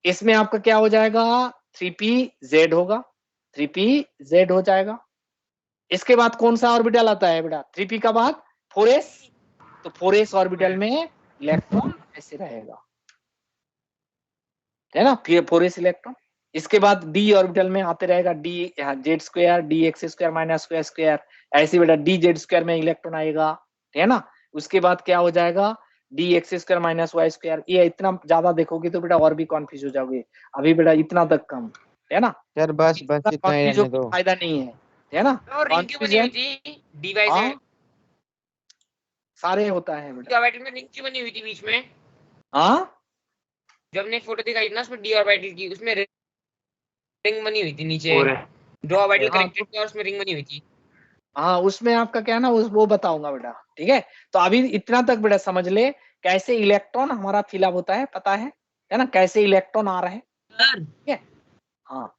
इसमें आपका क्या हो जाएगा 3pz होगा, 3pz हो जाएगा। इसके बाद कौन सा ऑर्बिटल आता है बेटा 3p का बाद 4s, तो 4s ऑर्बिटल में इलेक्ट्रॉन ऐसे रहेगा, है ना। फिर 4s इलेक्ट्रॉन। इसके बाद डी ऑर्बिटल में आते रहेगा dz2 dx2 - square, ऐसे बेटा dz2 में इलेक्ट्रॉन आएगा, है ना। उसके बाद क्या हो जाएगा dx2 - y2। ये इतना ज्यादा देखोगे तो बेटा और भी कंफ्यूज हो जाओगे। अभी बेटा इतना तक कम, है ना। सर बस इतना ही कंफ्यूज रहने दो। फायदा नहीं है ना। और रिंग क्यों बनी हुई थी dy से? सारे होता है बेटा। ऑर्बिटल में रिंग क्यों बनी हुई थी बीच में? हाँ जब हमने फोटो दिखाई थी ना उसमें डी ऑर्बिटल की, उसमें रिंग बनी हुई थी नीचे, 2 ऑर्बिटल कनेक्टेड थे और उसमें रिंग बनी हुई थी। हाँ उसमें आपका क्या ना वो बताऊंगा बेटा, ठीक है। तो अभी इतना तक बेटा समझ ले कैसे इलेक्ट्रॉन हमारा फिलअप होता है, पता है है ना, कैसे इलेक्ट्रॉन आ रहे हैं, सर ठीक है। हाँ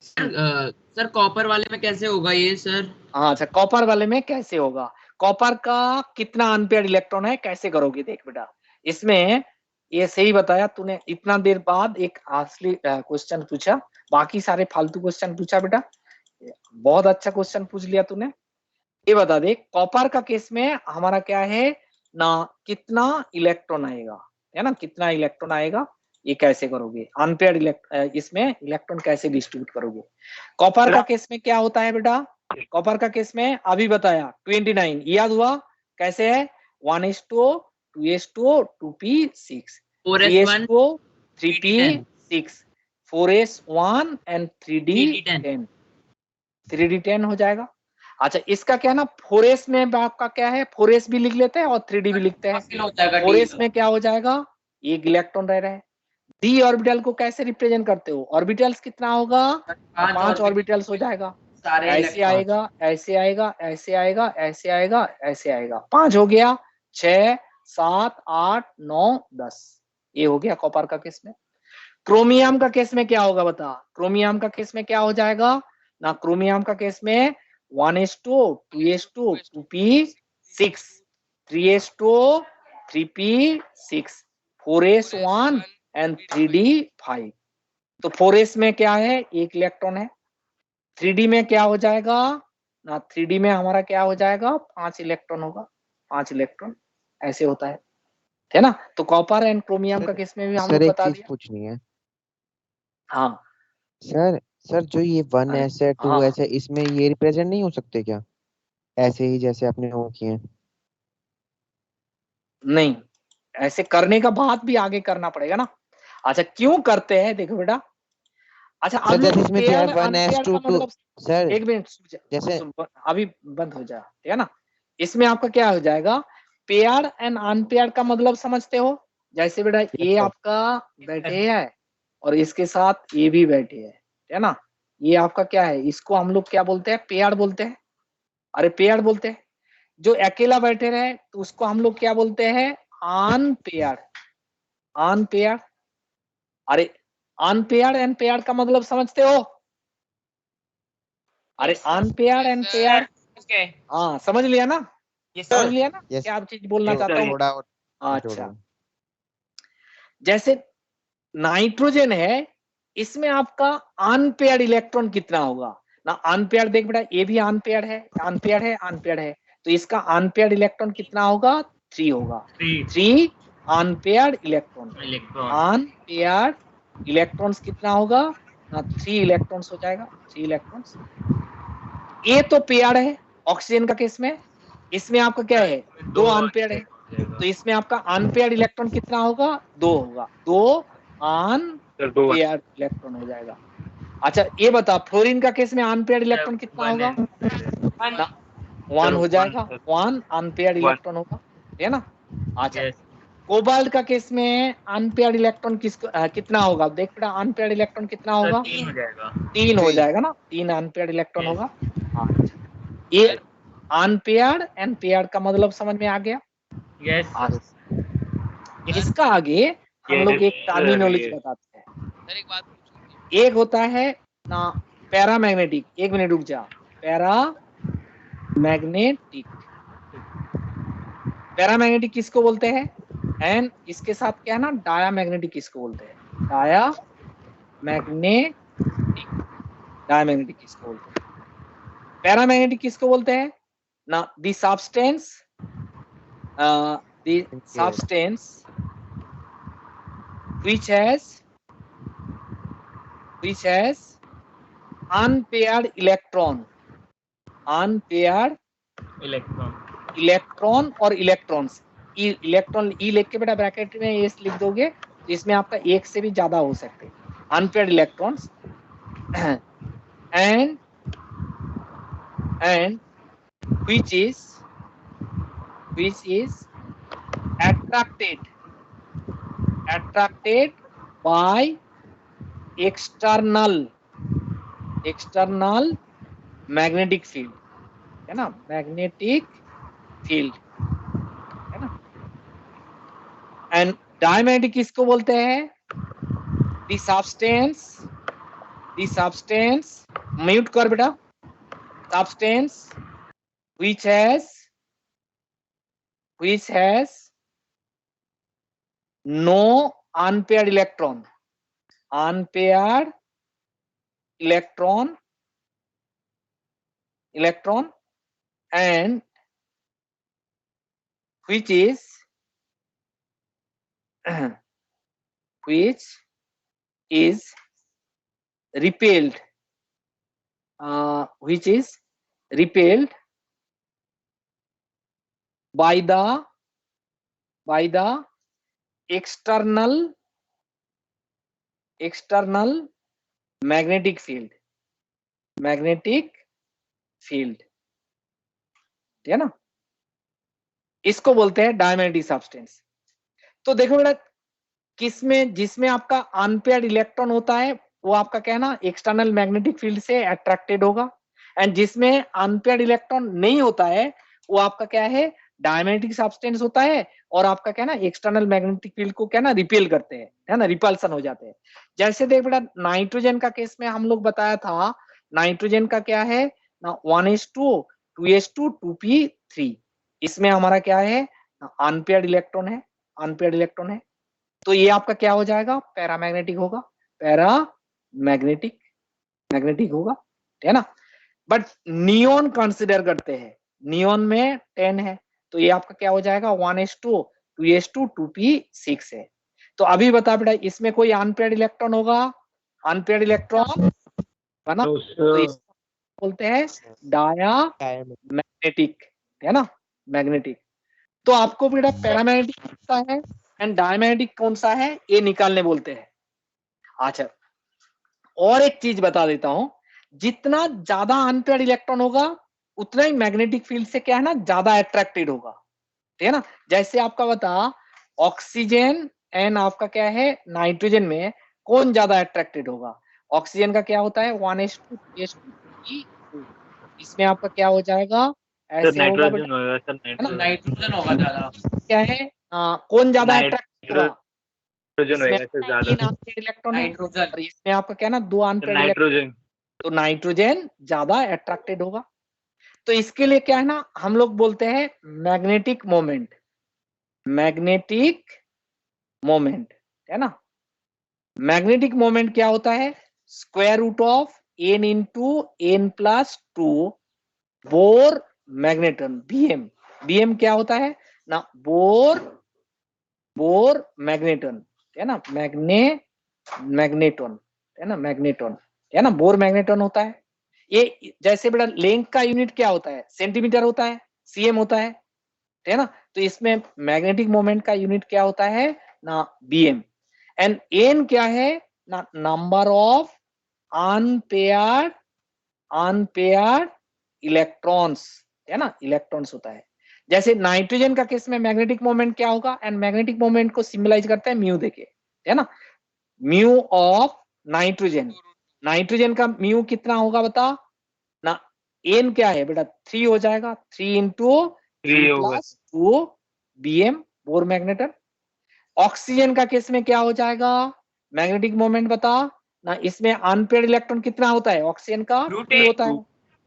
सर कॉपर वाले में कैसे होगा ये सर? हाँ, अच्छा कॉपर वाले में कैसे होगा, कॉपर का कितना अनपेयर्ड इलेक्ट्रॉन है, कैसे करोगे, देख बेटा इसमें ये सही बताया तूने, इतना देर बाद एक असली क्वेश्चन पूछा, बाकी सारे फालतू क्वेश्चन पूछा बेटा, बहुत अच्छा क्वेश्चन पूछ लिया तूने। ये बता दे कॉपर का केस में हमारा क्या है ना, कितना इलेक्ट्रॉन आएगा, है ना, कितना इलेक्ट्रॉन आएगा, ये कैसे करोगे, अनपेयर्ड इसमें इलेक्ट्रॉन कैसे डिस्ट्रीब्यूट करोगे। कॉपर का केस में क्या होता है बेटा, कॉपर का केस में अभी बताया 29 याद हुआ, कैसे है 1s2 2s2 2p6 3s2 3p6 4s1 and 3d10 3d10 हो जाएगा। अच्छा इसका क्या ना 4s में आपका क्या है, 4s भी लिख लेते हैं और 3d भी लिखते हैं। 4s में क्या हो जाएगा, एक इलेक्ट्रॉन रह रहा है। डी ऑर्बिटल को कैसे रिप्रेजेंट करते हो, ऑर्बिटल्स कितना होगा, 5 ऑर्बिटल्स हो जाएगा, ऐसे आएगा ऐसे आएगा ऐसे आएगा ऐसे आएगा ऐसे आएगा, 5 हो गया, 6 7 8 9 10, ये हो गया कॉपर का केस में। क्रोमियम का केस में क्या होगा बता, क्रोमियम का केस में क्या हो जाएगा ना, क्रोमियम का केस में 1s2 2s2 2p6 3s2 3p6 4s1 and 3d5। तो 4s में क्या है, एक इलेक्ट्रॉन है, 3d में क्या हो जाएगा ना, 3d में हमारा क्या हो जाएगा 5 इलेक्ट्रॉन होगा, 5 इलेक्ट्रॉन ऐसे होता है ना। तो कॉपर एंड क्रोमियम का केस में भी हम लोग एक बता चीज दिया। पूछनी है हाँ सर जो ये 1s है 2s है, इसमें ये रिप्रेजेंट नहीं हो सकते क्या, ऐसे ही जैसे आपने वो किए हैं? नहीं, ऐसे करने का बाद भी आगे करना पड़ेगा ना। अच्छा क्यों करते हैं, देखो बेटा, अच्छा सर जैसे इसमें दिया है अनपेयर्ड 1s का 2 मतलब, सर एक मिनट जैसे अभी बंद हो जा, ठीक है ना। इसमें आपका क्या हो जाएगा, पेयर एंड अनपेयर का मतलब समझते हो, जैसे बेटा ये आपका बैठे है और इसके साथ ये भी बैठे है ना, ये आपका क्या है, इसको हम लोग क्या बोलते हैं, पेयर बोलते हैं, अरे पेयर बोलते हैं। जो अकेला बैठे रहे तो उसको हम लोग क्या बोलते हैं, अनपेयर, अनपेयर। अरे अनपेयर एंड पेयर का मतलब समझते हो, अरे अनपेयर एंड पेयर, हाँ समझ लिया ना, समझ लिया ना क्या आप चीज बोलना चाहता हूँ। थोड़ा और अच्छा जैसे नाइट्रोजन है, इसमें आपका अनपेयर्ड इलेक्ट्रॉन कितना होगा ना, अनपेयर्ड देख बेटा ये भी अनपेयर्ड है, अनपेयर्ड है, अनपेयर्ड है, तो इसका अनपेयर्ड इलेक्ट्रॉन कितना होगा, 3 होगा, 3 अनपेयर्ड इलेक्ट्रॉन, अनपेयर्ड इलेक्ट्रॉन्स कितना होगा ना, 3 इलेक्ट्रॉन्स हो जाएगा, 3 इलेक्ट्रॉन्स। ये तो पेयर्ड है ऑक्सीजन का केस में, इसमें आपका क्या है 2 अनपेयर्ड है, तो इसमें आपका अनपेयर्ड इलेक्ट्रॉन कितना होगा, 2 होगा, 2 अनपेयर्ड इलेक्ट्रॉन हो जाएगा। अच्छा ये बता फ्लोरीन का केस में अनपेयर्ड इलेक्ट्रॉन कितना होगा, 1 हो जाएगा, 1 अनपेयर्ड इलेक्ट्रॉन होगा, ठीक है ना। अच्छा कोबाल्ट का केस में अनपेयर्ड इलेक्ट्रॉन कितना होगा, देख बेटा अनपेयर्ड इलेक्ट्रॉन कितना होगा, 3 हो जाएगा ना, 3 अनपेयर्ड इलेक्ट्रॉन होगा। अच्छा ये अनपेयर्ड एंड पेयर्ड का मतलब समझ में आ गया। इसका आगे हम लोग एक टर्मिनोलॉजी बताते हैं। सर एक बात एक होता है ना पैरामैग्नेटिक, एक मिनट रुक जा, पैरामैग्नेटिक, पैरामैग्नेटिक किसको बोलते हैं, एंड इसके साथ क्या है ना डायामैग्नेटिक किसको बोलते हैं, डायामैग्नेटिक, डायामैग्नेटिक किसको बोलते हैं, पैरामैग्नेटिक किसको बोलते हैं ना, the substance which has unpaired electron और इलेक्ट्रॉन्स, इलेक्ट्रॉन ई लिख के बेटा ब्रैकेट में ये लिख दोगे तो इसमें आपका एक से भी ज्यादा हो सकते हैं unpaired electrons, and which is attracted by external magnetic field, है ना, मैग्नेटिक फील्ड, है ना। एंड डायमैग्नेटिक किसको बोलते हैं the substance म्यूट कर बेटा, substance which has no unpaired electron and which is repelled by the external magnetic field, ठीक है ना, इसको बोलते हैं डायमैग्नेटिक सब्सटेंस। तो देखो बेटा, किसमें, जिसमें आपका अनपेयर्ड इलेक्ट्रॉन होता है वो आपका क्या है ना, एक्सटर्नल मैग्नेटिक फील्ड से अट्रैक्टेड होगा, एंड जिसमें अनपेयर्ड इलेक्ट्रॉन नहीं होता है वो आपका क्या है, डायमैग्नेटिक सब्सटेंस होता है, और आपका क्या है ना, एक्सटर्नल मैग्नेटिक फील्ड को क्या ना रिपेल करते हैं, है ना, रिपल्सन हो जाते हैं। जैसे देख बेटा, नाइट्रोजन का केस में हम लोग बताया था, नाइट्रोजन का क्या है ना, 1s2 2s2 2p3, इसमें हमारा क्या है, अनपेयर्ड इलेक्ट्रॉन है, तो ये आपका क्या हो जाएगा, पैरामैग्नेटिक होगा, मैग्नेटिक होगा, है ना। बट नियोन कंसिडर करते हैं, नियोन में 10 है, तो ये आपका क्या हो जाएगा, 1s2 2s2 2p6 है। तो अभी बता बेटा, इसमें कोई अनपेयर्ड इलेक्ट्रॉन होगा, अनपेयर्ड इलेक्ट्रॉन है ना, तो इसको बोलते हैं डायमैग्नेटिक, है ना, मैग्नेटिक। तो आपको बेटा पैरामैग्नेटिक कौन सा है एंड डायमैग्नेटिक कौन सा है ये निकालने बोलते हैं। अच्छा, और एक चीज बता देता हूं, जितना ज्यादा अनपेयर्ड इलेक्ट्रॉन होगा उतना ही मैग्नेटिक फील्ड से क्या है ना, ज्यादा अट्रैक्टेड होगा, ठीक है ना। जैसे आपका बता, ऑक्सीजन एंड आपका क्या है, नाइट्रोजन में कौन ज्यादा अट्रैक्टेड होगा, ऑक्सीजन का क्या होता है 1s2 2s2 इसमें आपका क्या हो जाएगा, ऐसे होगा बेटा, नाइट्रोजन होगा ज्यादा, क्या है, कौन ज्यादा अट्रैक्ट होगा, इलेक्ट्रॉन नाइट्रोजन, इसमें आपका क्या ना, 2 अनपेयर्ड नाइट्रोजन, तो नाइट्रोजन ज्यादा अट्रैक्टेड होगा। तो इसके लिए क्या है ना, हम लोग बोलते हैं मैग्नेटिक मोमेंट, है ना। मैग्नेटिक मोमेंट क्या होता है, square root of n into n plus 2 Bohr magneton, BM क्या होता है ना, बोर मैग्नेटन, है ना, मैग्नेटन, है ना, बोर मैग्नेटन होता है। ये जैसे बेटा लेंथ का यूनिट क्या होता है, सेंटीमीटर होता है, सीएम होता है ना। तो इसमें मैग्नेटिक मोमेंट का यूनिट क्या होता है ना, बीएम, एंड एन क्या है ना, नंबर ऑफ अनपेयर्ड इलेक्ट्रॉन्स, है ना, इलेक्ट्रॉन्स होता है। जैसे नाइट्रोजन का केस में मैग्नेटिक मोमेंट क्या होगा, एंड मैग्नेटिक मोमेंट को सिंबलाइज करते हैं म्यू देके, है ना, म्यू ऑफ नाइट्रोजन का म्यू कितना होगा बता ना, एन क्या है बेटा 3 हो जाएगा, 3 into 2 BM Bohr magneton. Oxygen का केस में क्या हो जाएगा, मैग्नेटिक मोमेंट बता ना, इसमें अनपेयर्ड इलेक्ट्रॉन कितना होता है, ऑक्सीजन का 2 होता है,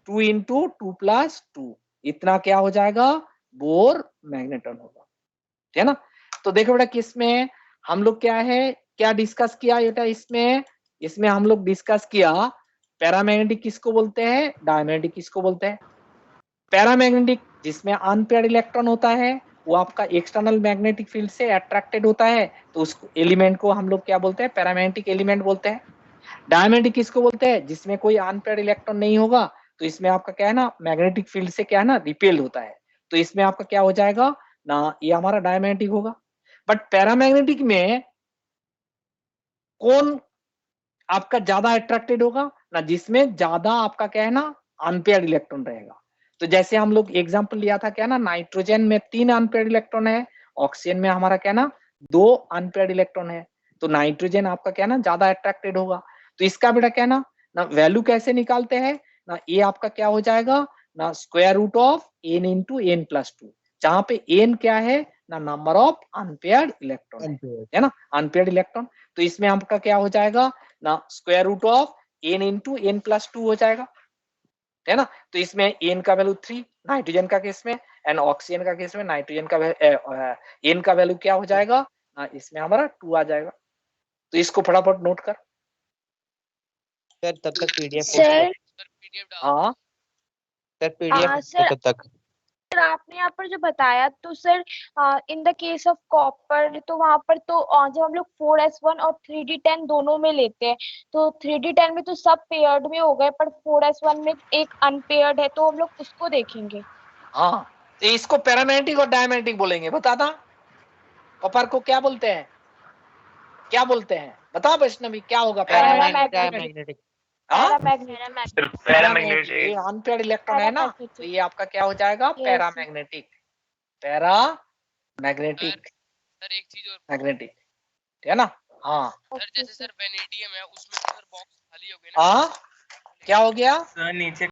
2 इंटू 2 प्लस 2, इतना क्या हो जाएगा, बोर मैग्नेटन होगा, है ना। तो देखो बेटा, किसमें हम लोग क्या है, क्या डिस्कस किया बेटा, इसमें हम लोग डिस्कस किया पैरामैग्नेटिक किसको बोलते हैं, डायमैग्नेटिक किसको बोलते हैं। पैरामैग्नेटिक जिसमें अनपेयर्ड इलेक्ट्रॉन होता है, वो आपका एक्सटर्नल मैग्नेटिक फील्ड से अट्रैक्टेड होता है, तो उस एलिमेंट को हम लोग क्या बोलते हैं, पैरामैग्नेटिक एलिमेंट बोलते हैं। डायमैग्नेटिक किसको बोलते हैं, जिसमें कोई अनपेयर्ड इलेक्ट्रॉन नहीं होगा, तो इसमें आपका क्या है ना, मैग्नेटिक फील्ड से क्या है ना, रिपेल्ड होता है, तो इसमें आपका क्या हो जाएगा ना, ये हमारा डायमैग्नेटिक होगा। बट पैरामैग्नेटिक में कौन आपका ज्यादा अट्रैक्टेड होगा ना, जिसमें ज्यादा आपका क्या है ना, अनपेयर्ड इलेक्ट्रॉन रहेगा। तो जैसे हम लोग एग्जांपल लिया था क्या ना, नाइट्रोजन में 3 अनपेयर्ड इलेक्ट्रॉन है, ऑक्सीजन में हमारा क्या ना 2 अनपेयर्ड इलेक्ट्रॉन है, तो नाइट्रोजन आपका क्या ना ज्यादा अट्रैक्टेड होगा। तो इसका बेटा क्या ना वैल्यू कैसे निकालते हैं ना, ये आपका क्या हो जाएगा ना, square root of n into n plus 2, जहां पे n क्या है ना, नंबर ऑफ अनपेयर्ड इलेक्ट्रॉन है ना, अनपेयर्ड इलेक्ट्रॉन। तो इसमें आपका क्या हो जाएगा ना, square root of n into n plus 2 हो जाएगा, है ना। तो इसमें n का वैल्यू 3 नाइट्रोजन का केस में, एंड ऑक्सीजन का केस में नाइट्रोजन का n का वैल्यू क्या हो जाएगा ना, इसमें हमारा 2 आ जाएगा। तो इसको फटाफट नोट कर। सर तब तक पीडीएफ सर हाँ सर पीडीएफ सर तब तक सर आपने यहाँ पर जो बताया, तो sir in the case of copper तो वहां पर तो जब हम लोग 4s1 और 3d10 दोनों में लेते हैं, तो 3d10 में तो सब पेयर्ड में हो गए, पर 4s1 में एक अनपेयर्ड है, तो हम लोग उसको देखेंगे। हाँ, तो इसको पैरामैग्नेटिक और डायमैग्नेटिक बोलेंगे, बताना कॉपर को क्या बोलते हैं, क्या बोलते हैं, बता वैष्णवी क्या होगा। पैरामैग्नेटिक ये अनपेयर्ड इलेक्ट्रॉन है ना, तो ये आपका क्या हो जाएगा, पैरामैग्नेटिक, पैरामैग्नेटिक, सर एक चीज और मैग्नेटिक, है ना। हाँ सर, जैसे सर वेनेडियम है उसमें तो सर बॉक्स खाली हो गए ना। हाँ क्या हो गया सर नीचे